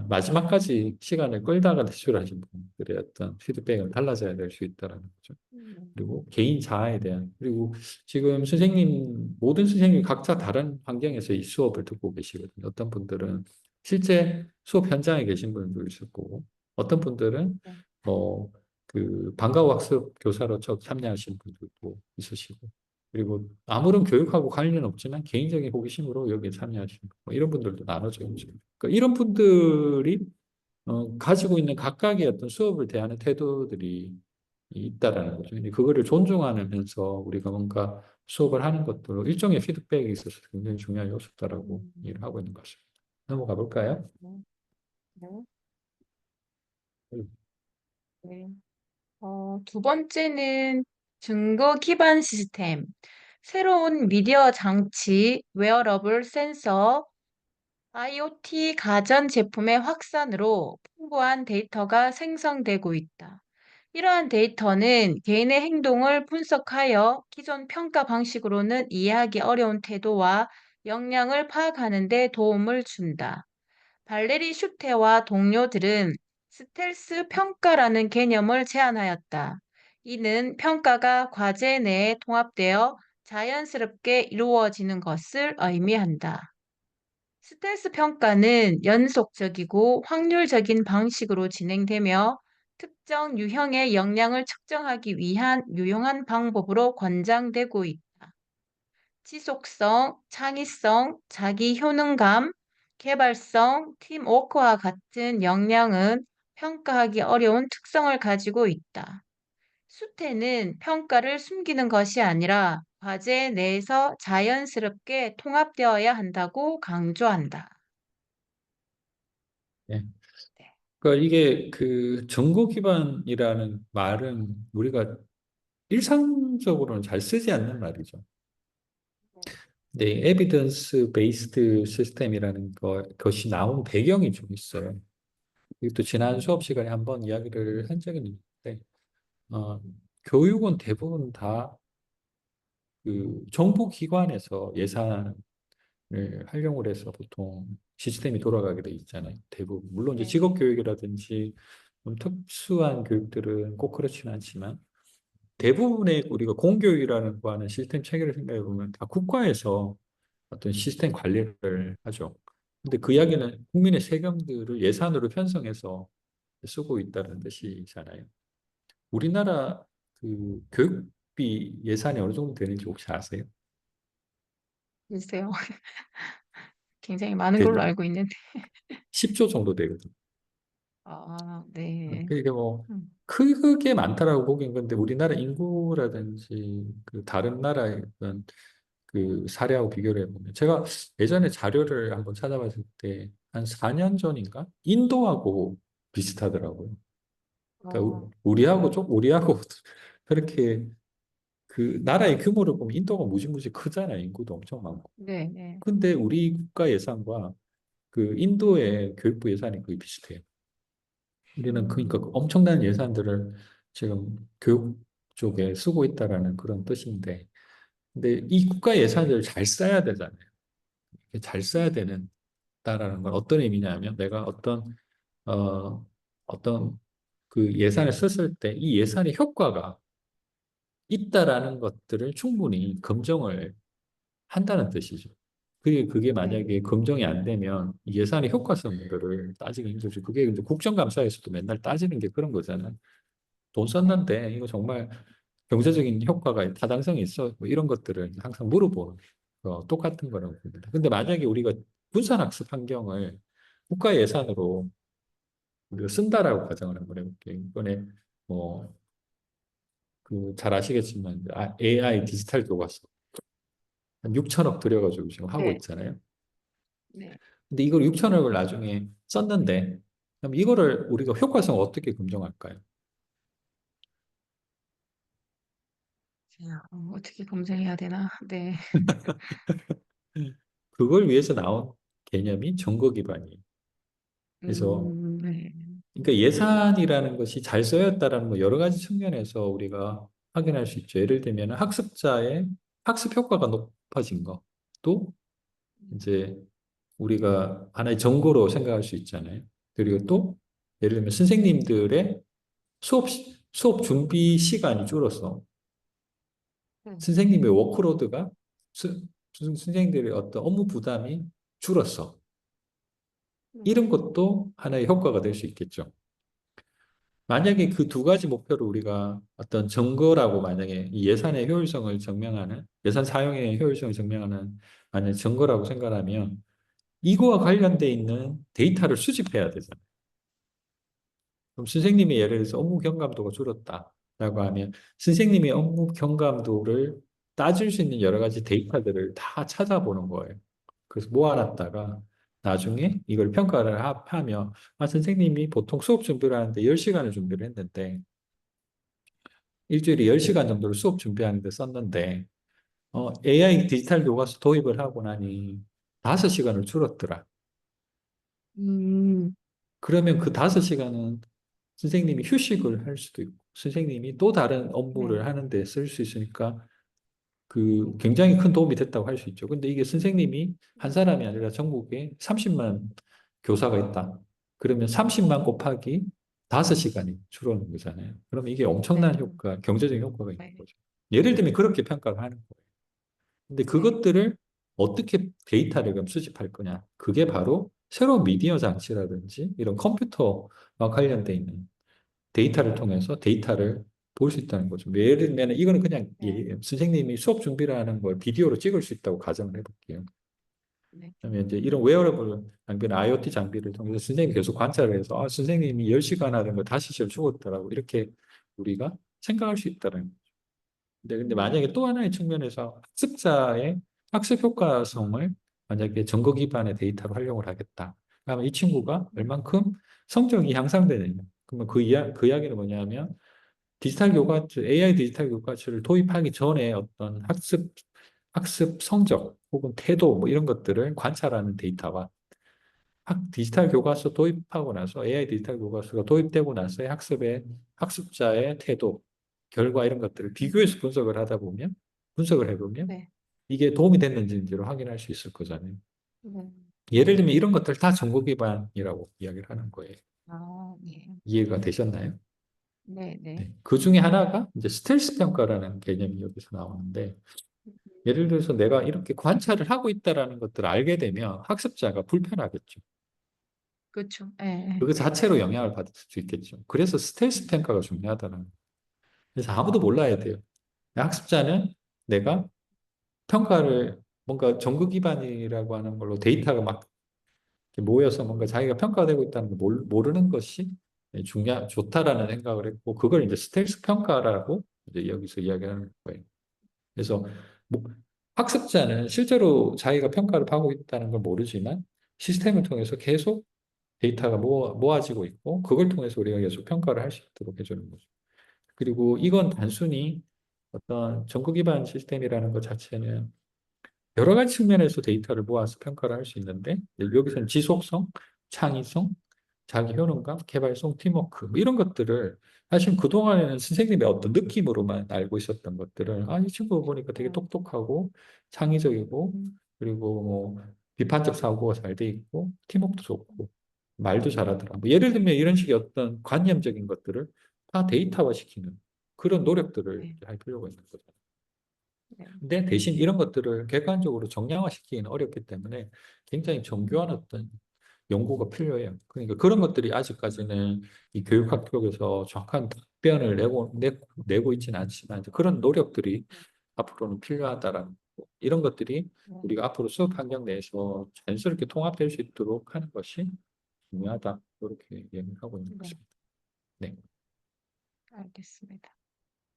마지막까지 시간을 끌다가 제출하신 분들의 어떤 피드백은 달라져야 될 수 있다는 거죠. 음, 그리고 개인 자아에 대한, 그리고 지금 선생님, 모든 선생님이 각자 다른 환경에서 이 수업을 듣고 계시거든요. 어떤 분들은 실제 수업 현장에 계신 분도 있을 거고, 어떤 분들은 네. 뭐, 방과후 학습 교사로 참여하신 분들도 있으시고, 그리고 아무런 교육하고 관련 없지만 개인적인 호기심으로 여기에 참여하시는 분, 뭐 이런 분들도 나눠져 있죠. 그러니까 이런 분들이 가지고 있는 각각의 어떤 수업을 대하는 태도들이 있다라는 거죠. 근데 그거를 존중하면서 우리가 뭔가 수업을 하는 것도 일종의 피드백에 있어서 굉장히 중요한 요소다라고 음, 일을 하고 있는 것 같습니다. 넘어가 볼까요? 네. 네. 네. 두 번째는 증거 기반 시스템. 새로운 미디어 장치, 웨어러블 센서, IoT 가전 제품의 확산으로 풍부한 데이터가 생성되고 있다. 이러한 데이터는 개인의 행동을 분석하여 기존 평가 방식으로는 이해하기 어려운 태도와 역량을 파악하는 데 도움을 준다. 발레리 슈테와 동료들은 스텔스 평가라는 개념을 제안하였다. 이는 평가가 과제 내에 통합되어 자연스럽게 이루어지는 것을 의미한다. 스텔스 평가는 연속적이고 확률적인 방식으로 진행되며 특정 유형의 역량을 측정하기 위한 유용한 방법으로 권장되고 있다. 지속성, 창의성, 자기 효능감, 개발성, 팀워크와 같은 역량은 평가하기 어려운 특성을 가지고 있다. 수태는 평가를 숨기는 것이 아니라 과제 내에서 자연스럽게 통합되어야 한다고 강조한다. 예. 네. 그러니까 이게 정보 기반이라는 말은 우리가 일상적으로는 잘 쓰지 않는 말이죠. 근데 에비던스 베이스드 시스템이라는 것이 나온 배경이 좀 있어요. 이것도 지난 수업 음, 시간에 한번 이야기를 한 적은 있는데, 어, 교육은 대부분 다 정보기관에서 예산을 활용을 해서 보통 시스템이 돌아가게 돼 있잖아요. 대부분. 물론 이제 네네. 직업교육이라든지 좀 특수한 교육들은 꼭 그렇지는 않지만 대부분의 우리가 공교육이라는 거 하는 시스템 체계를 생각해 보면 다 국가에서 어떤 시스템 관리를 하죠. 근데 그 이야기는 국민의 세금들을 예산으로 편성해서 쓰고 있다는 뜻이잖아요. 우리나라 교육비 예산이 어느 정도 되는지 혹시 아세요? 글쎄요. 굉장히 많은 걸로 그 알고 있는데. 10조 정도 되거든요. 아, 네. 그게 뭐 음, 크게 많다라고 보기엔 건데 우리나라 인구라든지 다른 나라의 어떤 사례하고 비교를 해보면 제가 예전에 자료를 한번 찾아봤을 때 한 4년 전인가 인도하고 비슷하더라고요. 그러니까 어, 우리하고 그렇게 나라의 규모를 보면 인도가 무지무지 크잖아요. 인구도 엄청 많고. 네, 네. 근데 우리 국가 예산과 인도의 교육부 예산이 거의 비슷해요. 우리는 그러니까 그 음, 엄청난 예산들을 지금 교육 쪽에 쓰고 있다라는 그런 뜻인데, 근데 이 국가 예산을 잘 써야 되잖아요. 이게 잘 써야 된다라는 건 어떤 의미냐면, 내가 어, 어떤 예산을 썼을 때 이 예산의 효과가 있다라는 것들을 충분히 검증을 한다는 뜻이죠. 그게 네, 만약에 검증이 안 되면 이 예산의 효과성들을 따지기 힘들죠. 그게 이제 국정감사에서도 맨날 따지는 게 그런 거잖아요. 돈 네, 썼는데 이거 정말 경제적인 효과가 타당성이 있어? 뭐 이런 것들을 항상 물어보는 똑같은 거라고 봅니다. 근데 만약에 우리가 분산학습 환경을 국가 예산으로 우리가 쓴다라고 가정을 한번 해볼게요. 이번에 뭐 그 잘 아시겠지만 AI 디지털 교과서 한 6천억 들여가지고 지금 하고 네, 있잖아요. 네. 근데 이걸 6천억을 나중에 썼는데 그럼 이거를 우리가 효과성 어떻게 검증할까요? 자, 어떻게 검증해야 되나? 네. 그걸 위해서 나온 개념이 정거 기반이에요. 그래서 네. 그러니까 예산이라는 것이 잘 쓰였다라는 거 여러 가지 측면에서 우리가 확인할 수 있죠. 예를 들면 학습자의 학습 효과가 높아진 거. 또 이제 우리가 하나의 정보로 생각할 수 있잖아요. 그리고 또 예를 들면 선생님들의 수업, 수업 준비 시간이 줄어서 네. 선생님의 워크로드가 선생님들의 어떤 업무 부담이 줄었어. 네. 이런 것도 하나의 효과가 될 수 있겠죠. 만약에 그 두 가지 목표를 우리가 어떤 증거라고 만약에 이 예산의 효율성을 증명하는, 예산 사용의 효율성을 증명하는 만약 증거라고 생각하면 이거와 관련돼 있는 데이터를 수집해야 되잖아요. 그럼 선생님이 예를 들어서 업무 경감도가 줄었다라고 하면 선생님의 업무 경감도를 따질 수 있는 여러 가지 데이터들을 다 찾아보는 거예요. 그래서 모아놨다가 나중에 이걸 평가를 하며 선생님이 보통 수업 준비를 하는데 10시간을 준비를 했는데 일주일에 10시간 정도를 수업 준비하는데 썼는데 AI 디지털 교과서 도입을 하고 나니 5시간을 줄었더라. 음, 그러면 그 5시간은 선생님이 휴식을 할 수도 있고 선생님이 또 다른 네. 업무를 하는데 쓸 수 있으니까 그 굉장히 큰 도움이 됐다고 할 수 있죠. 근데 이게 선생님이 한 사람이 아니라 전국에 30만 교사가 있다. 그러면 30만 곱하기 5시간이 줄어든 거잖아요. 그러면 이게 엄청난 네. 효과, 경제적인 효과가 있는 네. 거죠. 예를 들면 그렇게 평가를 하는 거예요. 근데 네. 그것들을 어떻게 데이터를 그럼 수집할 거냐? 그게 바로 새로운 미디어 장치라든지 이런 컴퓨터와 관련돼 있는 데이터를 통해서 데이터를 볼 수 있다는 거죠. 예를 들면 이거는 그냥 네. 선생님이 수업 준비를 하는 걸 비디오로 찍을 수 있다고 가정을 해볼게요. 네. 그러면 이제 이런 웨어러블 장비나 IoT 장비를 통해서 선생님이 계속 관찰을 해서 선생님이 10시간 하는 걸 5시간 죽었더라고 이렇게 우리가 생각할 수 있다는 거죠. 근데 만약에 음, 또 하나의 측면에서 학습자의 학습 효과성을 만약에 정거 기반의 데이터로 활용을 하겠다. 그러면 이 친구가 얼만큼 성적이 향상되느냐. 그러면 그 이야기는 뭐냐면 디지털 교과서, AI 디지털 교과서를 도입하기 전에 어떤 학습 성적 혹은 태도 뭐 이런 것들을 관찰하는 데이터와 디지털 교과서 도입하고 나서 AI 디지털 교과서가 도입되고 나서의 학습자의 태도, 결과 이런 것들을 비교해서 분석을 해보면 네. 이게 도움이 됐는지를 확인할 수 있을 거잖아요. 네. 예를 들면 이런 것들 다 정보 기반이라고 이야기를 하는 거예요. 아, 네. 이해가 되셨나요? 네. 네. 네. 그 중에 하나가 이제 스텔스 평가라는 개념이 여기서 나오는데 예를 들어서 내가 이렇게 관찰을 하고 있다라는 것들을 알게 되면 학습자가 불편하겠죠. 그렇죠. 네. 그 자체로 영향을 받을 수 있겠죠. 그래서 스텔스 평가가 중요하다는 거예요. 그래서 아무도 몰라야 돼요. 학습자는 내가 평가를 뭔가 전구 기반이라고 하는 걸로 데이터가 막 이렇게 모여서 뭔가 자기가 평가되고 있다는 걸 모르는 것이 좋다라는 생각을 했고, 그걸 이제 스텔스 평가라고 이제 여기서 이야기하는 거예요. 그래서 뭐 학습자는 실제로 자기가 평가를 받고 있다는 걸 모르지만 시스템을 통해서 계속 데이터가 모아지고 있고, 그걸 통해서 우리가 계속 평가를 할 수 있도록 해주는 거죠. 그리고 이건 단순히 어떤 전구 기반 시스템이라는 것 자체는 여러 가지 측면에서 데이터를 모아서 평가를 할 수 있는데 여기서는 지속성, 창의성, 자기 효능감, 개발성, 팀워크 뭐 이런 것들을 사실 그동안에는 선생님의 어떤 느낌으로만 알고 있었던 것들을 이 친구 보니까 되게 네. 똑똑하고 창의적이고 그리고 뭐 비판적 사고가 잘 돼 있고 팀워크도 좋고 말도 잘하더라. 뭐 예를 들면 이런 식의 어떤 관념적인 것들을 다 데이터화시키는 그런 노력들을 네. 할 필요가 있는 거죠. 네. 근데 대신 이런 것들을 객관적으로 정량화시키기는 어렵기 때문에 굉장히 정교한 음, 어떤 연구가 필요해요. 그러니까 그런 것들이 아직까지는 이 교육학 쪽에서 정확한 답변을 내고 있지는 않지만 이제 그런 노력들이 네. 앞으로는 필요하다라는 거. 이런 것들이 네. 우리가 앞으로 수업 환경 내에서 자연스럽게 통합될 수 있도록 하는 것이 중요하다. 이렇게 얘기를 하고 있는 네. 것입니다. 네. 알겠습니다.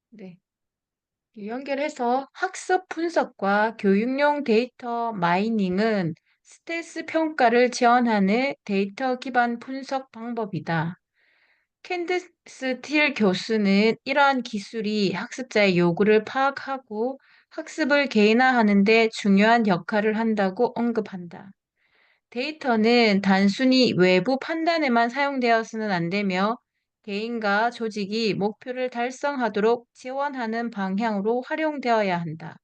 네. 연결해서 학습 분석과 교육용 데이터 마이닝은 스텔스 평가를 지원하는 데이터 기반 분석 방법이다. 캔디스 틸 교수는 이러한 기술이 학습자의 요구를 파악하고 학습을 개인화하는 데 중요한 역할을 한다고 언급한다. 데이터는 단순히 외부 판단에만 사용되어서는 안 되며 개인과 조직이 목표를 달성하도록 지원하는 방향으로 활용되어야 한다.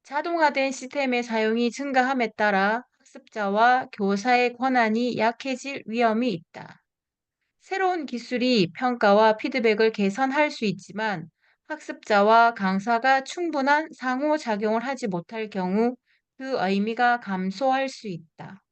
자동화된 시스템의 사용이 증가함에 따라 학습자와 교사의 권한이 약해질 위험이 있다. 새로운 기술이 평가와 피드백을 개선할 수 있지만 학습자와 강사가 충분한 상호작용을 하지 못할 경우 그 의미가 감소할 수 있다.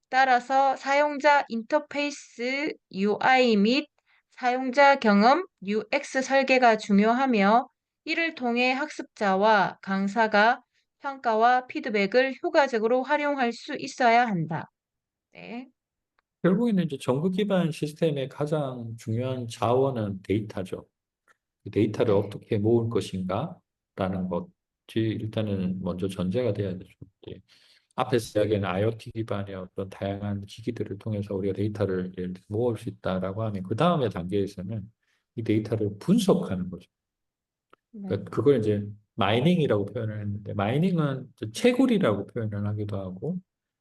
따라서 사용자 인터페이스 UI 및 사용자 경험 UX 설계가 중요하며 이를 통해 학습자와 강사가 평가와 피드백을 효과적으로 활용할 수 있어야 한다. 네, 결국에는 이제 정부 기반 시스템의 가장 중요한 자원은 데이터죠. 그 데이터를 네, 어떻게 모을 것인가라는 것이 일단은 먼저 전제가 돼야 되죠. 예. 앞에서 이야기한 IoT 기반의 어떤 다양한 기기들을 통해서 우리가 데이터를 예를 들어 모을 수 있다라고 하면 그 다음의 단계에서는 이 데이터를 분석하는 거죠. 네, 그러니까 그걸 이제 마이닝이라고 표현을 했는데 마이닝은 이제 채굴이라고 표현을 하기도 하고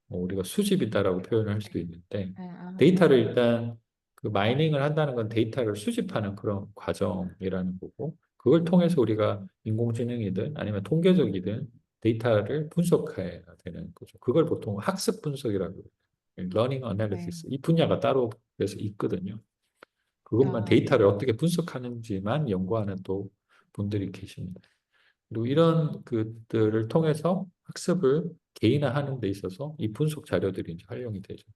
우리가 수집이다라고 표현을 할 수도 있는데 데이터를 일단 그 마이닝을 한다는 건 데이터를 수집하는 그런 과정이라는 거고 그걸 통해서 우리가 인공지능이든 아니면 통계적이든 데이터를 분석해야 되는 거죠. 그걸 보통 학습 분석이라고 해요. 러닝 네, 어널리시스 이 분야가 따로 그래서 있거든요. 그것만 네, 데이터를 어떻게 분석하는지만 연구하는 또 분들이 계십니다. 그리고 이런 것들을 통해서 학습을 개인화하는 데 있어서 이 분석 자료들이 이제 활용이 되죠.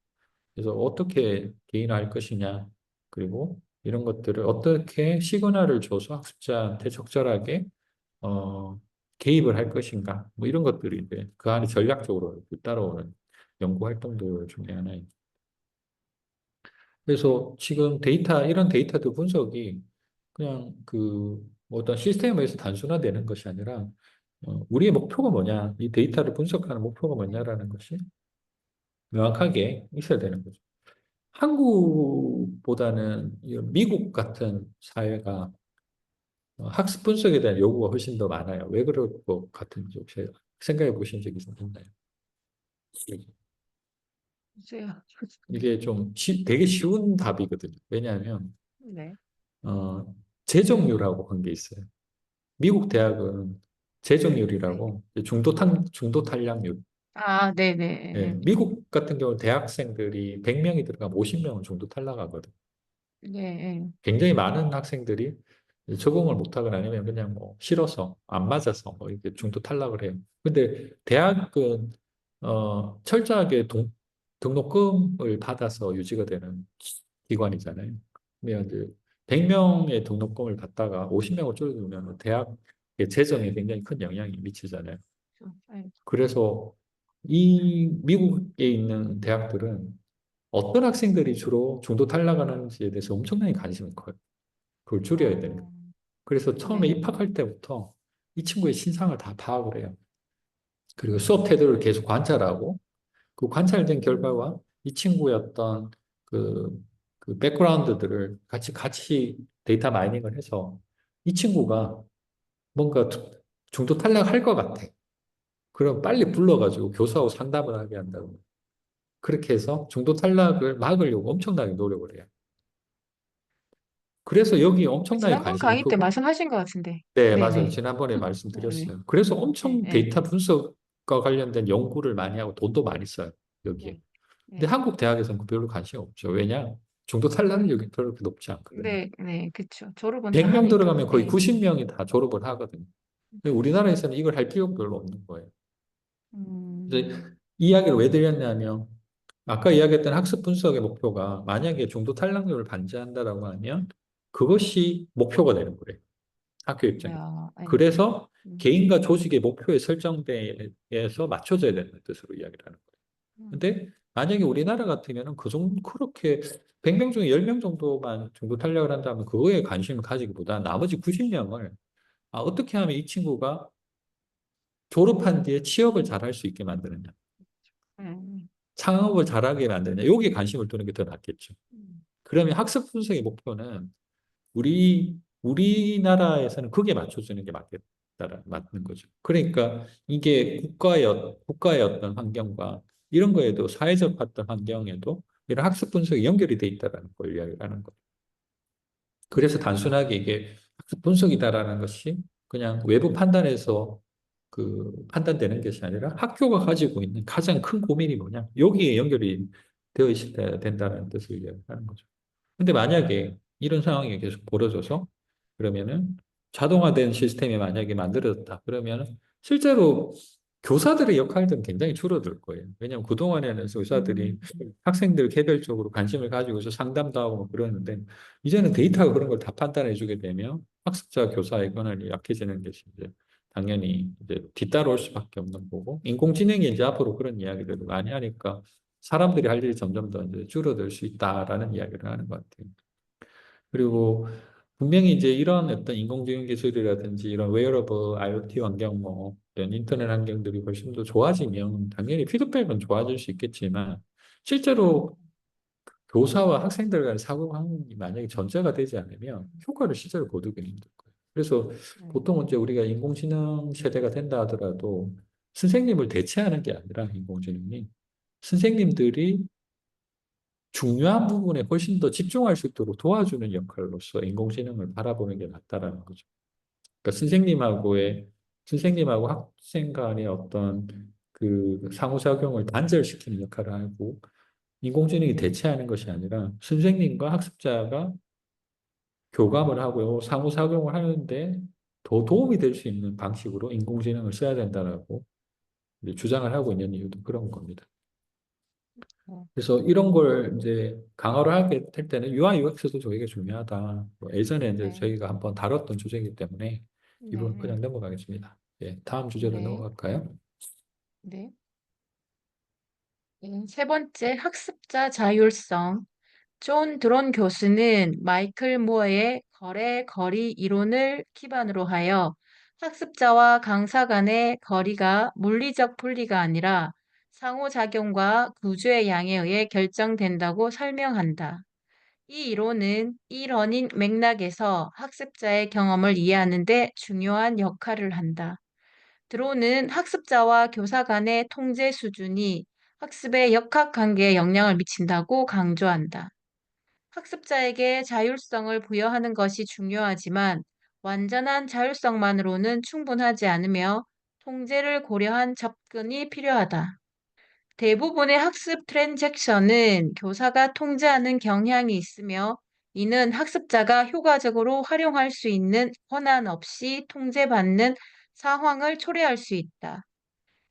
그래서 어떻게 개인화할 것이냐, 그리고 이런 것들을 어떻게 시그널을 줘서 학습자한테 적절하게 어, 개입을 할 것인가, 뭐 이런 것들이 이제 그 안에 전략적으로 따라오는 연구 활동들 중에 하나입니다. 그래서 지금 이런 데이터들 분석이 그냥 뭐 어떤 시스템에서 단순화되는 것이 아니라 우리의 목표가 뭐냐, 이 데이터를 분석하는 목표가 네. 뭐냐라는 것이 명확하게 있어야 되는 거죠. 한국보다는 이 미국 같은 사회가 학습 분석에 대한 요구가 훨씬 더 많아요. 왜 그럴 것 같은지 혹시 생각해 보신 적이 있나요? 글쎄요. 네, 이게 되게 쉬운 답이거든요. 왜냐하면 네, 어, 재정률하고 한 게 있어요. 미국 대학은 네. 재정률이라고 중도 탈락률. 아, 예, 네네. 미국 같은 경우 대학생들이 100명이 들어가면 50명은 중도 탈락하거든. 네, 굉장히 많은 학생들이 적응을 못하거나 아니면 그냥 뭐 싫어서 안 맞아서 뭐 이렇게 중도 탈락을 해요. 근데 대학은 철저하게 등록금을 받아서 유지가 되는 기관이잖아요. 그러면 이제 100명의 등록금을 받다가 50명을 줄여두면 대학의 재정에 굉장히 큰 영향이 미치잖아요. 네. 그래서 이 미국에 있는 대학들은 어떤 학생들이 주로 중도 탈락하는지에 대해서 엄청나게 관심이 커요. 그걸 줄여야 되는 거예요. 어, 그래서 처음에 네. 입학할 때부터 이 친구의 신상을 다 파악을 해요. 그리고 수업 태도를 계속 관찰하고 그 관찰된 음, 결과와 이 친구의 어떤 그, 그 백그라운드들을 같이 데이터 마이닝을 해서 이 친구가 뭔가 중도 탈락할 것 같아. 그럼 빨리 불러가지고 교수하고 상담을 하게 한다고. 그렇게 해서 중도 탈락을 막으려고 엄청나게 노력을 해요. 그래서 여기 엄청나게 지난번 관심이 강의 때 크고, 말씀하신 것 같은데. 네, 맞아요. 네네. 지난번에 네네. 말씀드렸어요. 그래서 네, 엄청 네, 데이터 분석과 관련된 연구를 많이 하고 돈도 많이 써요. 여기에. 네, 근데 네, 한국 대학에서는 그 별로 관심이 없죠. 왜냐? 중도 탈락률이 별로 그렇게 높지 않거든요. 네, 네, 그쵸. 졸업은 다 100명 하니까. 들어가면 거의 네, 90명이 다 졸업을 하거든요. 우리나라에서는 이걸 할 필요가 별로 없는 거예요. 그래서 음, 이 이야기를 왜 드렸냐면 아까 이야기했던 학습 분석의 목표가 만약에 중도 탈락률을 방지한다라고 하면 그것이 목표가 되는 거예요. 학교 입장에서. 야, 예. 그래서 음, 개인과 조직의 목표에 설정돼서 맞춰져야 되는 뜻으로 이야기를 하는 거예요. 음, 근데 만약에 우리나라 같으면은 그 정도 그렇게 100명 중에 10명 정도만 중도 탄력을 한다면 그거에 관심을 가지기보다 나머지 90명을 어떻게 하면 이 친구가 졸업한 뒤에 취업을 잘 할 수 있게 만드느냐, 음, 창업을 잘하게 만드느냐, 여기에 관심을 두는 게 더 낫겠죠. 음, 그러면 학습 분석의 목표는 우리나라에서는 그게 맞춰주는 게 맞는 거죠. 그러니까 이게 국가의 어떤 환경과 이런 거에도 사회적 어떤 환경에도 이런 학습 분석이 연결이 돼 있다는 걸 이야기하는 거예요. 그래서 단순하게 이게 학습 분석이다라는 것이 그냥 외부 판단에서 판단되는 것이 아니라 학교가 가지고 있는 가장 큰 고민이 뭐냐? 여기에 연결이 되어 있어야 된다는 뜻을 이야기하는 거죠. 근데 만약에 이런 상황이 계속 벌어져서 그러면은 자동화된 시스템이 만약에 만들어졌다. 그러면은 실제로 교사들의 역할들은 굉장히 줄어들 거예요. 왜냐하면 그동안에는 교사들이 음, 학생들 개별적으로 관심을 가지고서 상담도 하고 뭐 그러는데 이제는 데이터가 그런 걸 다 판단해 주게 되면 학습자 교사의 권한이 약해지는 것이 이제 당연히 이제 뒤따라올 수밖에 없는 거고 인공지능이 이제 앞으로 그런 이야기들을 많이 하니까 사람들이 할 일이 점점 더 이제 줄어들 수 있다라는 이야기를 하는 것 같아요. 그리고 분명히 이제 이런 어떤 인공지능 기술이라든지 이런 웨어러블 IoT 환경 뭐 이런 인터넷 환경들이 훨씬 더 좋아지면 당연히 피드백은 좋아질 수 있겠지만 실제로 교사와 학생들 간의 사고 방식이 만약에 전제가 되지 않으면 효과를 실제로 거두기 힘들 거예요. 그래서 네. 보통 이제 우리가 인공지능 세대가 된다 하더라도 선생님을 대체하는 게 아니라 인공지능이 선생님들이 중요한 부분에 훨씬 더 집중할 수 있도록 도와주는 역할로서 인공지능을 바라보는 게 맞다라는 거죠. 그러니까 선생님하고 학생 간의 어떤 상호작용을 단절시키는 역할을 하고 인공지능이 대체하는 것이 아니라 선생님과 학습자가 교감을 하고 상호작용을 하는데 더 도움이 될 수 있는 방식으로 인공지능을 써야 된다라고 이제 주장을 하고 있는 이유도 그런 겁니다. 어, 그래서 이런 걸 이제 강화를 하게 될 때는 UI, UX도 저희가 중요하다. 뭐 예전에 이제 네. 저희가 한번 다뤘던 주제이기 때문에 이 부분 네. 그냥 넘어가겠습니다. 예, 다음 주제로 네. 넘어갈까요? 네. 세 번째, 학습자 자율성. 존 드론 교수는 마이클 무어의 거래 거리 이론을 기반으로 하여 학습자와 강사 간의 거리가 물리적 분리가 아니라 상호작용과 구조의 양에 의해 결정된다고 설명한다. 이 이론은 이러닝 맥락에서 학습자의 경험을 이해하는 데 중요한 역할을 한다. 드론은 학습자와 교사 간의 통제 수준이 학습의 역학관계에 영향을 미친다고 강조한다. 학습자에게 자율성을 부여하는 것이 중요하지만 완전한 자율성만으로는 충분하지 않으며 통제를 고려한 접근이 필요하다. 대부분의 학습 트랜잭션은 교사가 통제하는 경향이 있으며 이는 학습자가 효과적으로 활용할 수 있는 권한 없이 통제받는 상황을 초래할 수 있다.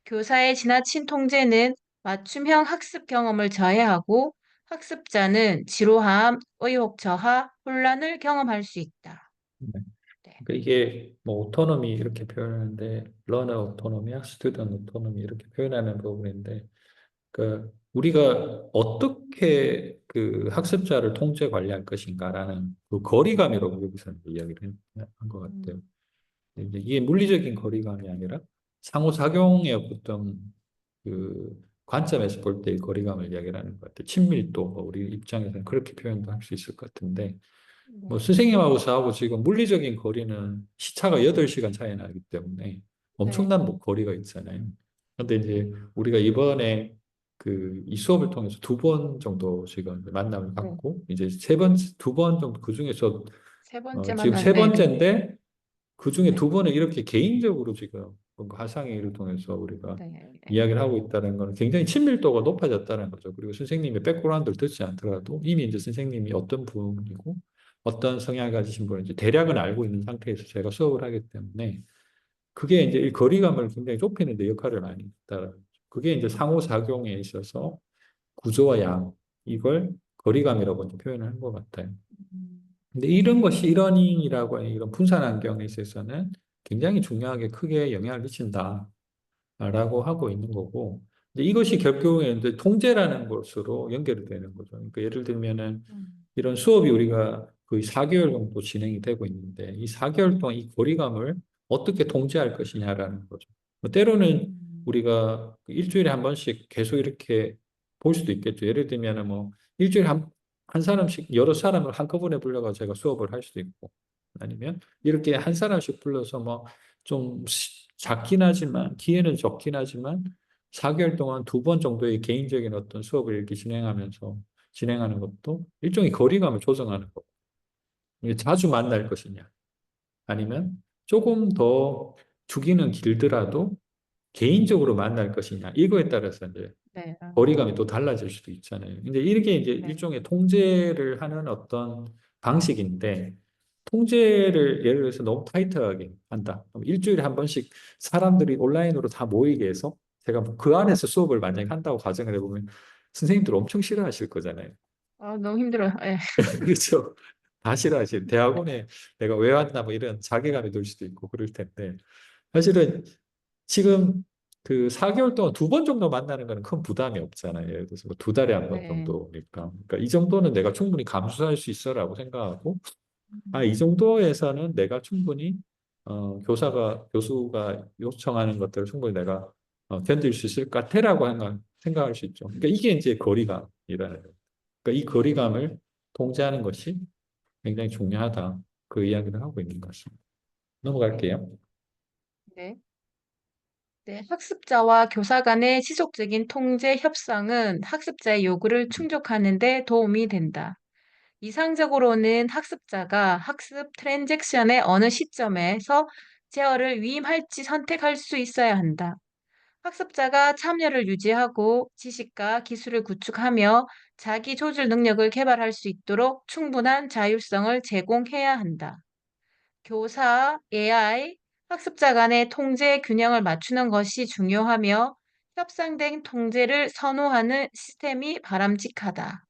교사의 지나친 통제는 맞춤형 학습 경험을 저해하고 학습자는 지루함, 의욕 저하, 혼란을 경험할 수 있다. 네. 네. 그러니까 이게 뭐 오토노미 이렇게 표현하는데 러너 오토노미, 스튜던트 오토노미 이렇게 표현하는 부분인데 우리가 어떻게 학습자를 통제 관리할 것인가라는 그 거리감이라고 여기서 이야기를 한 것 같아요. 음, 이제 이게 물리적인 거리감이 아니라 상호작용의 어떤 관점에서 볼 때의 거리감을 이야기하는 것 같아요. 친밀도, 뭐 우리 입장에서는 그렇게 표현도 할 수 있을 것 같은데, 뭐 네. 선생님하고 저하고 지금 물리적인 거리는 시차가 8시간 차이 나기 때문에 네. 엄청난 뭐 거리가 있잖아요. 근데 이제 우리가 이번에 이 수업을 통해서 2번 정도 지금 만남을 네. 갖고, 이제 2번 정도 그 중에서 세 번째 지금 만난, 세 네네. 번째인데 그 중에 네. 2번은 이렇게 개인적으로 지금 뭔가 화상회의를 통해서 우리가 네. 네. 이야기를 하고 있다는 거는 굉장히 친밀도가 높아졌다는 거죠. 그리고 선생님의 백그라운드를 듣지 않더라도 이미 이제 선생님이 어떤 분이고 어떤 성향을 가지신 분인지 대략은 알고 있는 상태에서 제가 수업을 하기 때문에 그게 이제 이 거리감을 굉장히 좁히는 데 역할을 많이 했다. 그게 이제 상호작용에 있어서 구조와 양, 이걸 거리감이라고 이제 표현을 한 것 같아요. 근데 네. 이런 것이 러닝이라고 하는 이런 분산 환경에 있어서는 굉장히 중요하게 크게 영향을 미친다라고 하고 있는 거고, 이제 이것이 결국에 이제 통제라는 것으로 연결이 되는 거죠. 그러니까 예를 들면은 음, 이런 수업이 우리가 거의 4개월 정도 진행이 되고 있는데 이 4개월 동안 이 거리감을 어떻게 통제할 것이냐라는 거죠. 뭐 때로는 음, 우리가 일주일에 한 번씩 계속 이렇게 볼 수도 있겠죠. 예를 들면은 뭐 일주일에 한 사람씩 여러 사람을 한꺼번에 불러가 제가 수업을 할 수도 있고 아니면 이렇게 한 사람씩 불러서 뭐 좀 작긴 하지만 기회는 적긴 하지만 4개월 동안 2번 정도의 개인적인 어떤 수업을 이렇게 진행하면서 진행하는 것도 일종의 거리감을 조정하는 거. 이게 자주 만날 것이냐, 아니면 조금 더 주기는 길더라도 개인적으로 만날 것이냐, 이거에 따라서 이제 네. 거리감이 또 달라질 수도 있잖아요. 근데 이게 이제 네. 일종의 통제를 하는 어떤 방식인데, 통제를 예를 들어서 너무 타이트하게 한다. 그럼 일주일에 한 번씩 사람들이 온라인으로 다 모이게 해서 제가 그 안에서 수업을 만약에 한다고 가정을 해보면 선생님들 엄청 싫어하실 거잖아요. 너무 힘들어요. 예. 그렇죠. 다 싫어하지. 대학원에 내가 왜 왔나 뭐 이런 자괴감이 들 수도 있고 그럴 텐데 사실은 지금 그 4개월 동안 2번 정도 만나는 거는 큰 부담이 없잖아요. 예를 들어서 뭐 2달에 한 번 네. 정도니까. 그러니까 이 정도는 내가 충분히 감수할 수 있어라고 생각하고 이 음, 정도에서는 내가 충분히 교수가 요청하는 것들을 충분히 내가 견딜 수 있을 것 같아라고 생각할 수 있죠. 그러니까 이게 이제 거리감이라는 거예요. 그러니까 이 거리감을 통제하는 것이 굉장히 중요하다. 그 이야기를 하고 있는 것 같습니다. 네. 넘어갈게요. 네. 네. 학습자와 교사 간의 지속적인 통제 협상은 학습자의 요구를 충족하는 데 도움이 된다. 이상적으로는 학습자가 학습 트랜잭션의 어느 시점에서 제어를 위임할지 선택할 수 있어야 한다. 학습자가 참여를 유지하고 지식과 기술을 구축하며 자기 조절 능력을 개발할 수 있도록 충분한 자율성을 제공해야 한다. 교사, AI, 학습자 간의 통제 균형을 맞추는 것이 중요하며 협상된 통제를 선호하는 시스템이 바람직하다.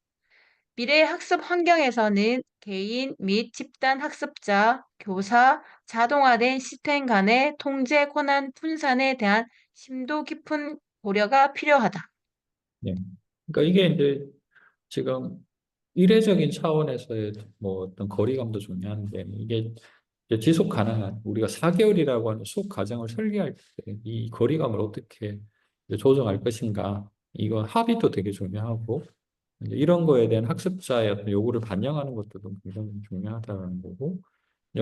미래의 학습 환경에서는 개인 및 집단 학습자, 교사, 자동화된 시스템 간의 통제 권한 분산에 대한 심도 깊은 고려가 필요하다. 네. 그러니까 이게 이제 지금 이례적인 차원에서의 뭐 어떤 거리감도 중요한데 이게 이제 지속 가능한 우리가 4개월이라고 하는 수업 과정을 설계할 때 이 거리감을 어떻게 이제 조정할 것인가 이거 합의도 되게 중요하고 이제 이런 거에 대한 학습자의 어떤 요구를 반영하는 것도 굉장히 중요하다는 거고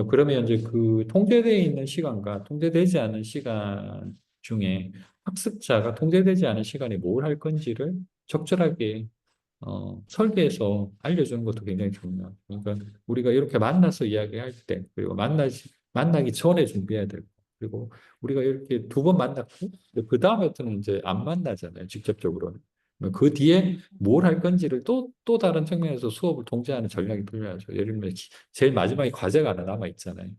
그러면 이제 그 통제되어 있는 시간과 통제되지 않은 시간 중에 학습자가 통제되지 않은 시간에 뭘 할 건지를 적절하게 설계해서 알려주는 것도 굉장히 중요해요. 그러니까 우리가 이렇게 만나서 이야기할 때, 그리고 만나기 전에 준비해야 되고, 그리고 우리가 이렇게 2번 만났고, 그 다음부터는 이제 안 만나잖아요, 직접적으로는. 그 뒤에 뭘 할 건지를 또 다른 측면에서 수업을 통제하는 전략이 필요하죠. 예를 들면, 제일 마지막에 과제가 하나 남아 있잖아요.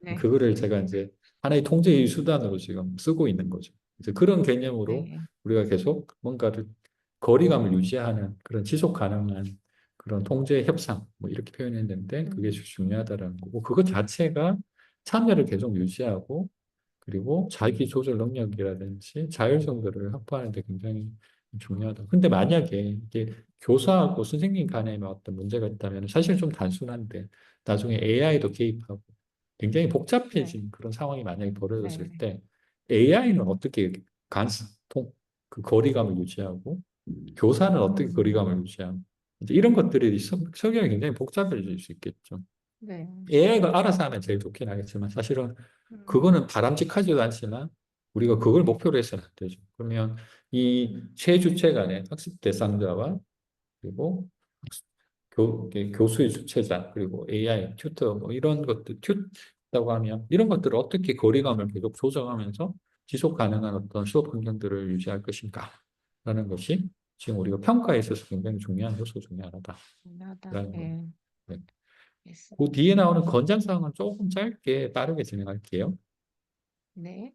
네, 그거를 제가 이제 하나의 통제의 수단으로 지금 쓰고 있는 거죠. 그래서 그런 개념으로 네, 우리가 계속 뭔가를 거리감을 유지하는 그런 지속 가능한 그런 통제 협상 뭐 이렇게 표현했는데 그게 음, 중요하다라는 거고 그것 자체가 참여를 계속 유지하고 그리고 자기 조절 능력이라든지 자율성들을 확보하는 데 굉장히 중요하다. 근데 만약에 이게 교사하고 선생님 간에 어떤 문제가 있다면 사실 좀 단순한데 나중에 AI도 개입하고 굉장히 네, 복잡해진 그런 상황이 만약에 벌어졌을 네, 때 AI는 어떻게 그 거리감을 유지하고 교사는 어떻게 거리감을 유지하고 이제 이런 것들이 설계가 굉장히 복잡해질 수 있겠죠. 네, AI가 알아서 하면 제일 좋긴 하겠지만 사실은 음, 그거는 바람직하지도 않지만 우리가 그걸 네, 목표로 해서는 안 되죠. 그러면 이 최주체 간의 학습 대상자와 그리고 교수의 주체자 그리고 AI 튜터 뭐 이런 것들 튜다고 하면 이런 것들을 어떻게 거리감을 계속 조정하면서 지속 가능한 어떤 수업 환경들을 유지할 것인가 라는 것이 지금 우리가 평가에 있어서 굉장히 중요한 요소 중에 중요하다. 하나다라는 거예요. 예,네. 그 알겠습니다. 뒤에 나오는 권장 사항은 조금 짧게 빠르게 진행할게요. 네.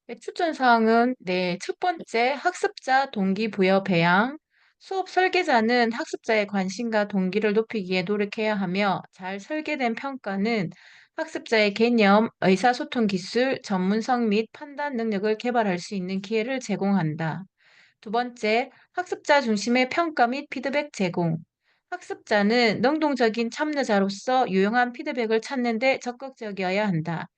네, 추천 사항은 첫 번째 학습자 동기부여 배양. 수업 설계자는 학습자의 관심과 동기를 높이기 위해 노력해야 하며 잘 설계된 평가는 학습자의 개념, 의사소통 기술, 전문성 및 판단 능력을 개발할 수 있는 기회를 제공한다. 두 번째, 학습자 중심의 평가 및 피드백 제공. 학습자는 능동적인 참여자로서 유용한 피드백을 찾는 데 적극적이어야 한다.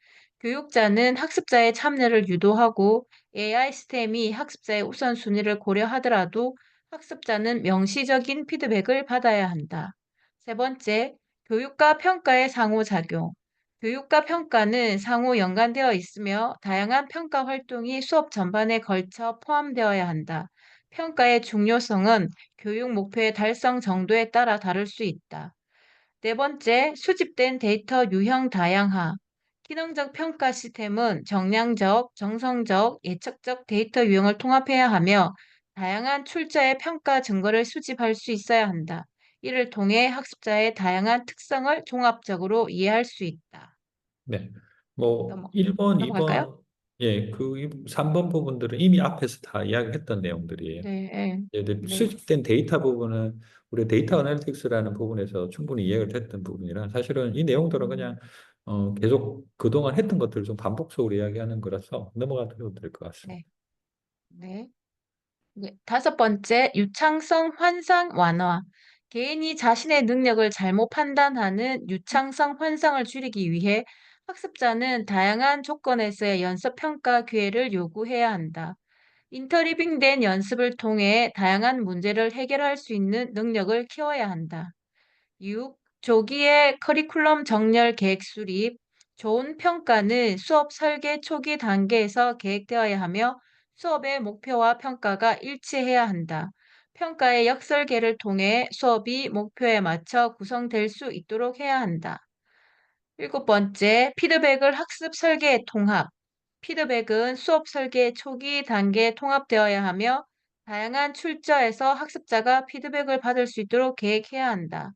교육자는 학습자의 참여를 유도하고 AI 시스템이 학습자의 우선순위를 고려하더라도 학습자는 명시적인 피드백을 받아야 한다. 세 번째, 교육과 평가의 상호작용. 교육과 평가는 상호 연관되어 있으며 다양한 평가 활동이 수업 전반에 걸쳐 포함되어야 한다. 평가의 중요성은 교육 목표의 달성 정도에 따라 다를 수 있다. 네 번째, 수집된 데이터 유형 다양화. 기능적 평가 시스템은 정량적, 정성적, 예측적 데이터 유형을 통합해야 하며 다양한 출처의 평가 증거를 수집할 수 있어야 한다. 이를 통해 학습자의 다양한 특성을 종합적으로 이해할 수 있다. 네. 뭐 넘어, 1번, 넘어갈까요? 2번, 예, 그 3번 부분들은 이미 앞에서 다 이야기했던 내용들이에요. 네, 네, 예, 근데 네, 수집된 데이터 부분은 우리 데이터 어널리틱스라는 부분에서 충분히 이해가 됐던 부분이라 사실은 이 내용들은 그냥 계속 그동안 했던 것들을 좀 반복적으로 이야기하는 거라서 넘어가도 될 것 같습니다. 네, 네. 네, 다섯 번째, 유창성 환상 완화. 개인이 자신의 능력을 잘못 판단하는 유창성 환상을 줄이기 위해 학습자는 다양한 조건에서의 연습 평가 기회를 요구해야 한다. 인터리빙된 연습을 통해 다양한 문제를 해결할 수 있는 능력을 키워야 한다. 6. 조기의 커리큘럼 정렬 계획 수립. 좋은 평가는 수업 설계 초기 단계에서 계획되어야 하며 수업의 목표와 평가가 일치해야 한다. 평가의 역설계를 통해 수업이 목표에 맞춰 구성될 수 있도록 해야 한다. 일곱 번째, 피드백을 학습 설계에 통합. 피드백은 수업 설계 초기 단계에 통합되어야 하며 다양한 출처에서 학습자가 피드백을 받을 수 있도록 계획해야 한다.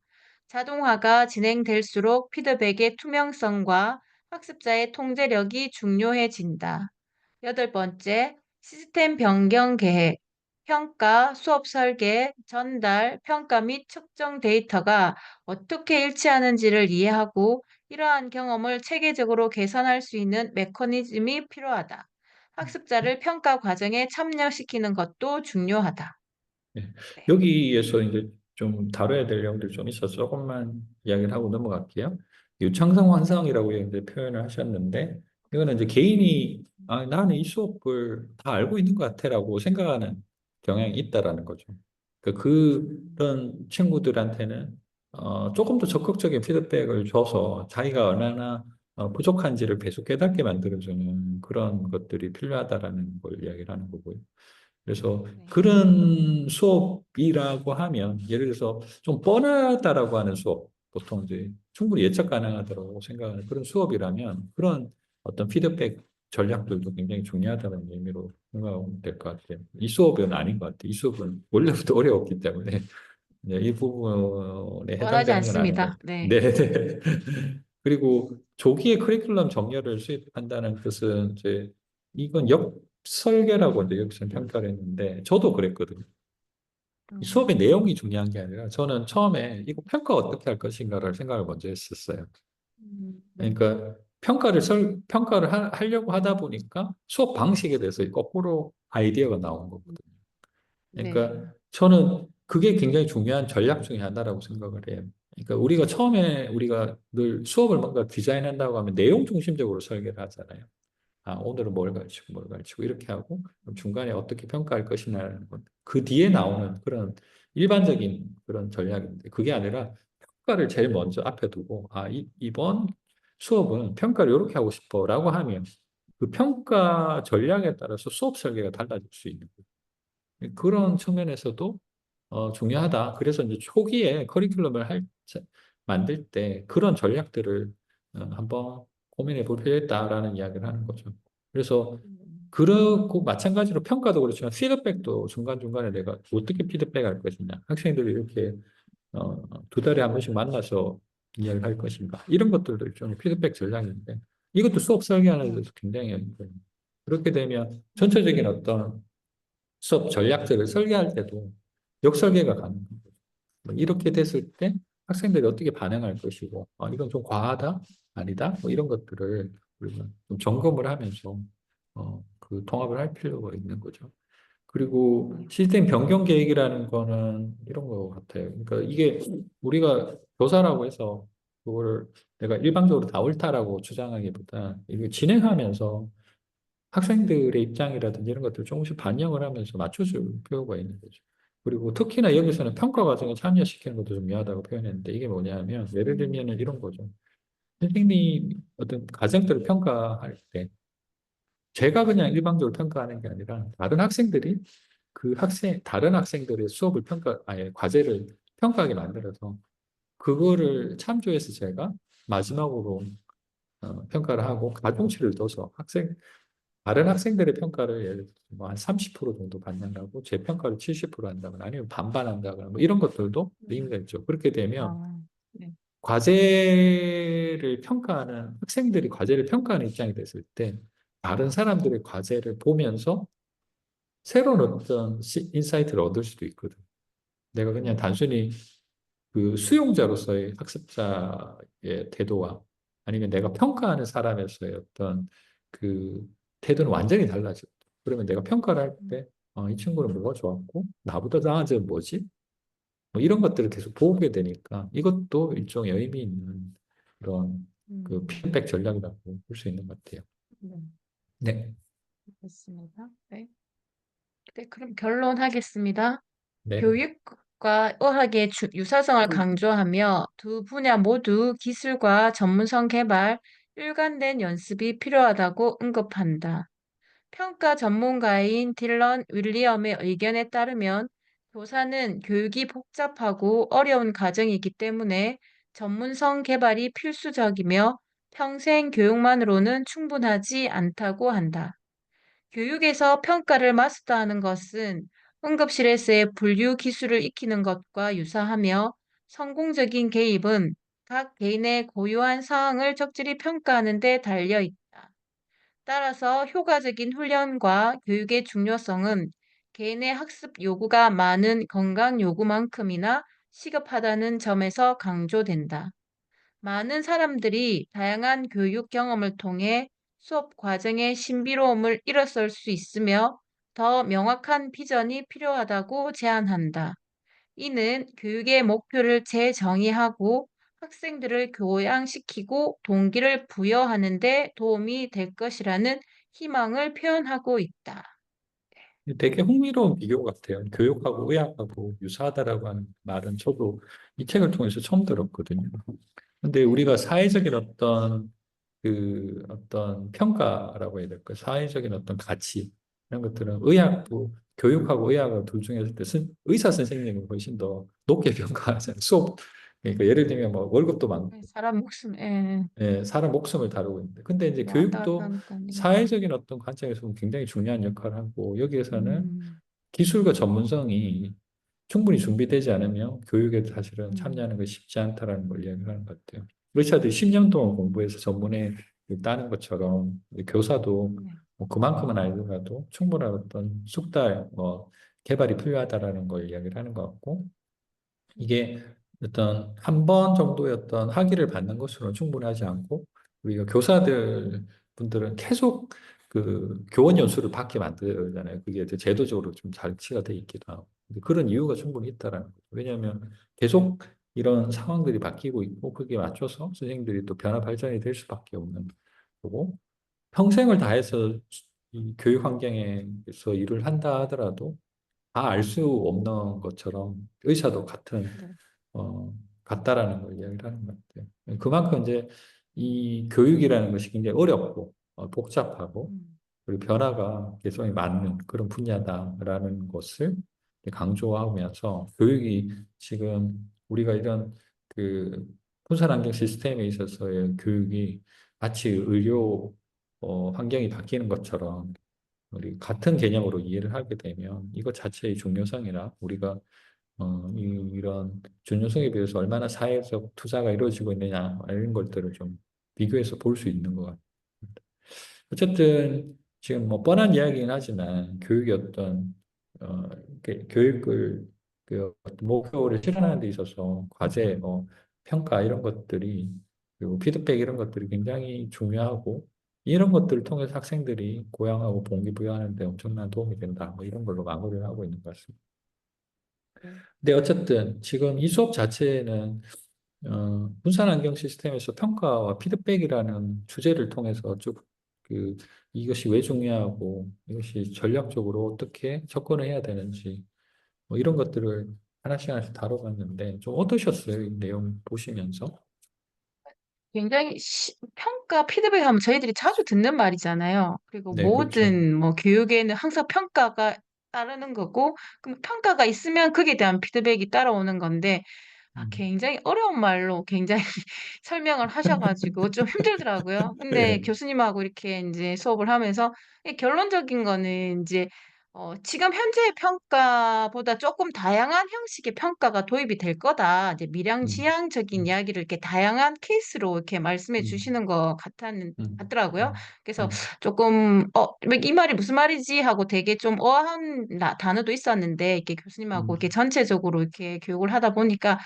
자동화가 진행될수록 피드백의 투명성과 학습자의 통제력이 중요해진다. 여덟 번째, 시스템 변경 계획. 평가, 수업 설계, 전달, 평가 및 측정 데이터가 어떻게 일치하는지를 이해하고 이러한 경험을 체계적으로 개선할 수 있는 메커니즘이 필요하다. 학습자를 평가 과정에 참여시키는 것도 중요하다. 네. 네. 여기에서 이제 좀 다뤄야 될 내용들 좀 있어서 조금만 이야기를 하고 넘어갈게요. 유창성 환상이라고 이제 표현을 하셨는데, 이거는 이제 개인이, 아, 나는 이 수업을 다 알고 있는 것 같아라고 생각하는 경향이 있다라는 거죠. 그런 친구들한테는 조금 더 적극적인 피드백을 줘서 자기가 얼마나 부족한지를 계속 깨닫게 만들어주는 그런 것들이 필요하다라는 걸 이야기를 하는 거고요. 그래서 네. 그런 수업이라고 하면 예를 들어서 좀 뻔하다라고 하는 수업 보통 이제 충분히 예측 가능하다고 생각하는 그런 수업이라면 그런 어떤 피드백 전략들도 굉장히 중요하다는 의미로 생각하면 될 것 같아요. 이 수업은 아닌 것 같아요. 이 수업은 원래부터 어려웠기 때문에 네, 이 부분에 원하지 해당되는 건 아닌 것 않습니다. 같아요. 네. 네, 네. 그리고 조기에 커리큘럼 정렬을 수립한다는 것은 이제 이건 역설계라고 이제 여기서 평가를 했는데 저도 그랬거든요. 이 수업의 음, 내용이 중요한 게 아니라 저는 처음에 이거 평가 어떻게 할 것인가를 생각을 먼저 했었어요. 네. 그러니까 평가를 하려고 하다 보니까 수업 방식에 대해서 거꾸로 아이디어가 나온 거거든요. 네. 그러니까 저는 그게 굉장히 중요한 전략 중에 하나라고 생각을 해요. 그러니까 우리가 처음에 우리가 늘 수업을 뭔가 디자인한다고 하면 내용 중심적으로 설계를 하잖아요. 아, 오늘은 뭘 가르치고 이렇게 하고 그럼 중간에 어떻게 평가할 것이냐는 건 그 뒤에 나오는 그런 일반적인 그런 전략인데 그게 아니라 평가를 제일 먼저 앞에 두고 이번 수업은 평가를 이렇게 하고 싶어라고 하면 그 평가 전략에 따라서 수업 설계가 달라질 수 있는 거예요. 그런 측면에서도 중요하다. 그래서 이제 초기에 커리큘럼을 만들 때 그런 전략들을 한번 고민해 볼 필요 있다라는 이야기를 하는 거죠. 그래서 그렇고 마찬가지로 평가도 그렇지만 피드백도 중간중간에 내가 어떻게 피드백할 것이냐. 학생들이 이렇게 두 달에 한 번씩 만나서 이야기를 할 것인가. 이런 것들도 일종의 피드백 전략인데 이것도 수업 설계하는 데서 굉장히 어려워요. 그렇게 되면 전체적인 어떤 수업 전략들을 설계할 때도 역설계가 가능한 거죠. 뭐 이렇게 됐을 때 학생들이 어떻게 반응할 것이고, 이건 좀 과하다, 아니다, 뭐 이런 것들을 우리가 좀 점검을 하면서 그 통합을 할 필요가 있는 거죠. 그리고 시스템 변경 계획이라는 거는 이런 거 같아요. 그러니까 이게 우리가 교사라고 해서 그거를 내가 일방적으로 다 옳다라고 주장하기보다 이게 진행하면서 학생들의 입장이라든지 이런 것들을 조금씩 반영을 하면서 맞춰줄 필요가 있는 거죠. 그리고 특히나 여기서는 평가 과정에 참여시키는 것도 좀 미하다고 표현했는데 이게 뭐냐면 예를 음, 들면 이런 거죠. 선생님 어떤 과정들을 평가할 때 제가 그냥 일방적으로 평가하는 게 아니라 다른 학생들이 다른 학생들의 수업을 아니, 과제를 평가하게 만들어서 그거를 참조해서 제가 마지막으로 평가를 하고 가중치를 둬서 다른 학생들의 평가를 예를 들어서 뭐한 30% 정도 받는다고 제 평가를 70% 한다거나 아니면 반반 한다거나 뭐 이런 것들도 의미가 있죠. 그렇게 되면 아, 네. 과제를 평가하는 학생들이 과제를 평가하는 입장이 됐을 때 다른 사람들의 과제를 보면서 새로운 어떤 인사이트를 얻을 수도 있거든. 내가 그냥 네. 단순히 그 수용자로서의 학습자의 태도와 아니면 내가 평가하는 사람에서의 어떤 그 태도는 완전히 달라져. 그러면 내가 평가를 할 음, 때, 이 친구는 뭐가 좋았고, 나보다 나아진 뭐지? 뭐 이런 것들을 계속 보게 되니까 이것도 일종의 의미 있는 그런 그 음, 피드백 전략이라고 볼 수 있는 것 같아요. 네. 네, 됐습니다. 네. 네, 그럼 결론하겠습니다. 네. 교육과 의학의 유사성을 강조하며 두 분야 모두 기술과 전문성 개발, 일관된 연습이 필요하다고 언급한다. 평가 전문가인 딜런 윌리엄의 의견에 따르면 교사는 교육이 복잡하고 어려운 과정이기 때문에 전문성 개발이 필수적이며 평생 교육만으로는 충분하지 않다고 한다. 교육에서 평가를 마스터하는 것은 응급실에서의 분류 기술을 익히는 것과 유사하며 성공적인 개입은 각 개인의 고유한 상황을 적절히 평가하는 데 달려 있다. 따라서 효과적인 훈련과 교육의 중요성은 개인의 학습 요구가 많은 건강 요구만큼이나 시급하다는 점에서 강조된다. 많은 사람들이 다양한 교육 경험을 통해 수업 과정의 신비로움을 일어설 수 있으며 더 명확한 비전이 필요하다고 제안한다. 이는 교육의 목표를 재정의하고 학생들을 교양시키고 동기를 부여하는 데 도움이 될 것이라는 희망을 표현하고 있다. 되게 흥미로운 비교 같아요. 교육하고 의학하고 유사하다라고 하는 말은 저도 이 책을 통해서 처음 들었거든요. 근데 네, 우리가 사회적인 어떤 평가라고 해야 될까? 사회적인 어떤 가치 이런 것들은 교육하고 의학하고 둘 중에 의사 선생님은 훨씬 더 높게 평가하잖아요. 그러니까 예를 들면 뭐 월급도 네, 많고, 사람 목숨, 예, 사람 목숨을 다루고 있는데, 근데 이제 왔다 갔다 교육도 하니까요. 사회적인 어떤 관점에서 보면 굉장히 중요한 역할을 하고, 여기에서는 음, 기술과 전문성이 충분히 준비되지 않으면 교육에 사실은 음, 참여하는 것이 쉽지 않다라는 걸 이야기하는 것 같아요. 의사들이 10년 동안 공부해서 전문에 따는 것처럼 교사도 네, 뭐 그만큼은 알더라도 충분한 어떤 숙달, 개발이 필요하다라는 걸 이야기를 하는 것 같고, 이게 어떤 한 번 정도의 어떤 학위를 받는 것으로는 충분하지 않고 우리가 교사들 분들은 계속 그 교원 연수를 받게 만들잖아요. 그게 이제 제도적으로 좀 장치가 돼 있기도 하고. 근데 그런 이유가 충분히 있다라는 거죠. 왜냐하면 계속 이런 상황들이 바뀌고 있고 거기에 맞춰서 선생님들이 또 변화 발전이 될 수밖에 없는 거고 평생을 다해서 이 교육 환경에서 일을 한다 하더라도 다 알 수 없는 것처럼 의사도 네, 어, 같다라는 걸 이야기를 하는 것 같아요. 그만큼 이제 이 교육이라는 것이 굉장히 어렵고 복잡하고 음, 그리고 변화가 개성이 많은 그런 분야다라는 것을 강조하면서 교육이 지금 우리가 이런 그 분산환경 시스템에 있어서의 교육이 마치 의료 환경이 바뀌는 것처럼 우리 같은 개념으로 이해를 하게 되면 이것 자체의 중요성이나 우리가 이런 중요성에 비해서 얼마나 사회적 투자가 이루어지고 있느냐 이런 것들을 좀 비교해서 볼 수 있는 것 같아요. 어쨌든 지금 뭐 뻔한 이야기긴 하지만 교육의 어떤 교육을 그 어떤 목표를 실현하는 데 있어서 과제, 뭐 평가 이런 것들이 그리고 피드백 이런 것들이 굉장히 중요하고 이런 것들을 통해서 학생들이 고양하고 동기부여하는 데 엄청난 도움이 된다. 뭐 이런 걸로 마무리를 하고 있는 것 같습니다. 네. 근데 어쨌든 지금 이 수업 자체는 분산 안경 시스템에서 평가와 피드백이라는 주제를 통해서 쭉 그 이것이 왜 중요하고 이것이 전략적으로 어떻게 접근을 해야 되는지 뭐 이런 것들을 하나씩 하나씩 다뤄봤는데 좀 어떠셨어요? 이 내용 보시면서? 굉장히 평가, 피드백 하면 저희들이 자주 듣는 말이잖아요. 그리고 네, 그렇죠. 모든 뭐 교육에는 항상 평가가 따르는 거고, 그럼 평가가 있으면 거기에 대한 피드백이 따라오는 건데, 음. 굉장히 어려운 말로 굉장히 설명을 하셔가지고 좀 힘들더라고요. 근데 네, 교수님하고 이렇게 이제 수업을 하면서 결론적인 거는 이제 지금 현재의 평가보다 조금 다양한 형식의 평가가 도입이 될 거다. 이제 음, 미량지향적인 음, 이야기를 이렇게 다양한 케이스로 이렇게 말씀해 음, 주시는 것 같더라고요. 그래서 음, 조금 이 말이 무슨 말이지 하고 되게 좀 어한 단어도 있었는데 이렇게 교수님하고 이렇게 음, 전체적으로 이렇게 교육을 하다 보니까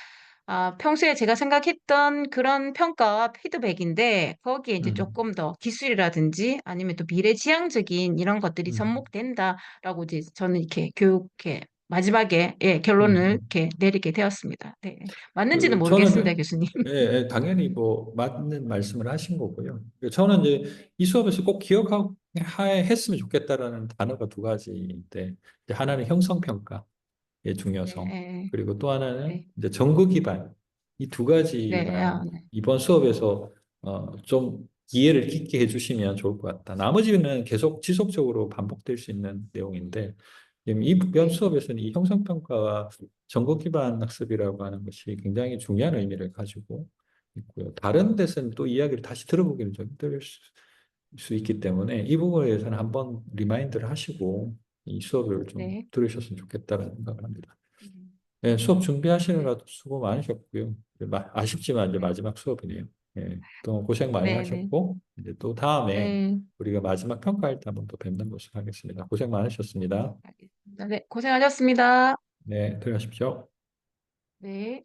평소에 제가 생각했던 그런 평가와 피드백인데, 거기에 이제 음, 조금 더 기술이라든지 아니면 또 미래지향적인 이런 것들이 음, 접목된다라고 이제 저는 이렇게 교육해 마지막에 결론을 음. 이렇게 내리게 되었습니다. 네. 맞는지는 그 모르겠습니다, 저는 교수님. 예, 예, 당연히 뭐 맞는 말씀을 하신 거고요. 저는 이제 이 수업에서 꼭 기억했으면 좋겠다라는 단어가 두 가지인데 이제 하나는 형성평가의 네, 중요성 네, 그리고 또 하나는 네, 이제 전구 기반 이 두 네, 가지만 네, 이번 수업에서 좀 이해를 깊게 해주시면 좋을 것 같다. 나머지는 계속 지속적으로 반복될 수 있는 내용인데 지금 이번 네, 수업에서는 이 형성평가와 전공 기반 학습이라고 하는 것이 굉장히 중요한 의미를 가지고 있고요. 다른 데서는 또 이야기를 다시 들어보기는 좀 힘들 수 있기 때문에 이 부분에 대해서는 한번 리마인드를 하시고 이 수업을 좀 네. 들으셨으면 좋겠다는 생각을 합니다. 네, 네, 수업 네, 준비하시느라 수고 많으셨고요. 아쉽지만 이제 네, 마지막 수업이네요. 예, 또 고생 많이 네, 네, 하셨고 이제 또 다음에 네. 우리가 마지막 평가할 때 한번 또 뵙는 것으로 하겠습니다. 고생 많으셨습니다. 알겠습니다. 네, 고생하셨습니다. 네, 들어가십시오. 네.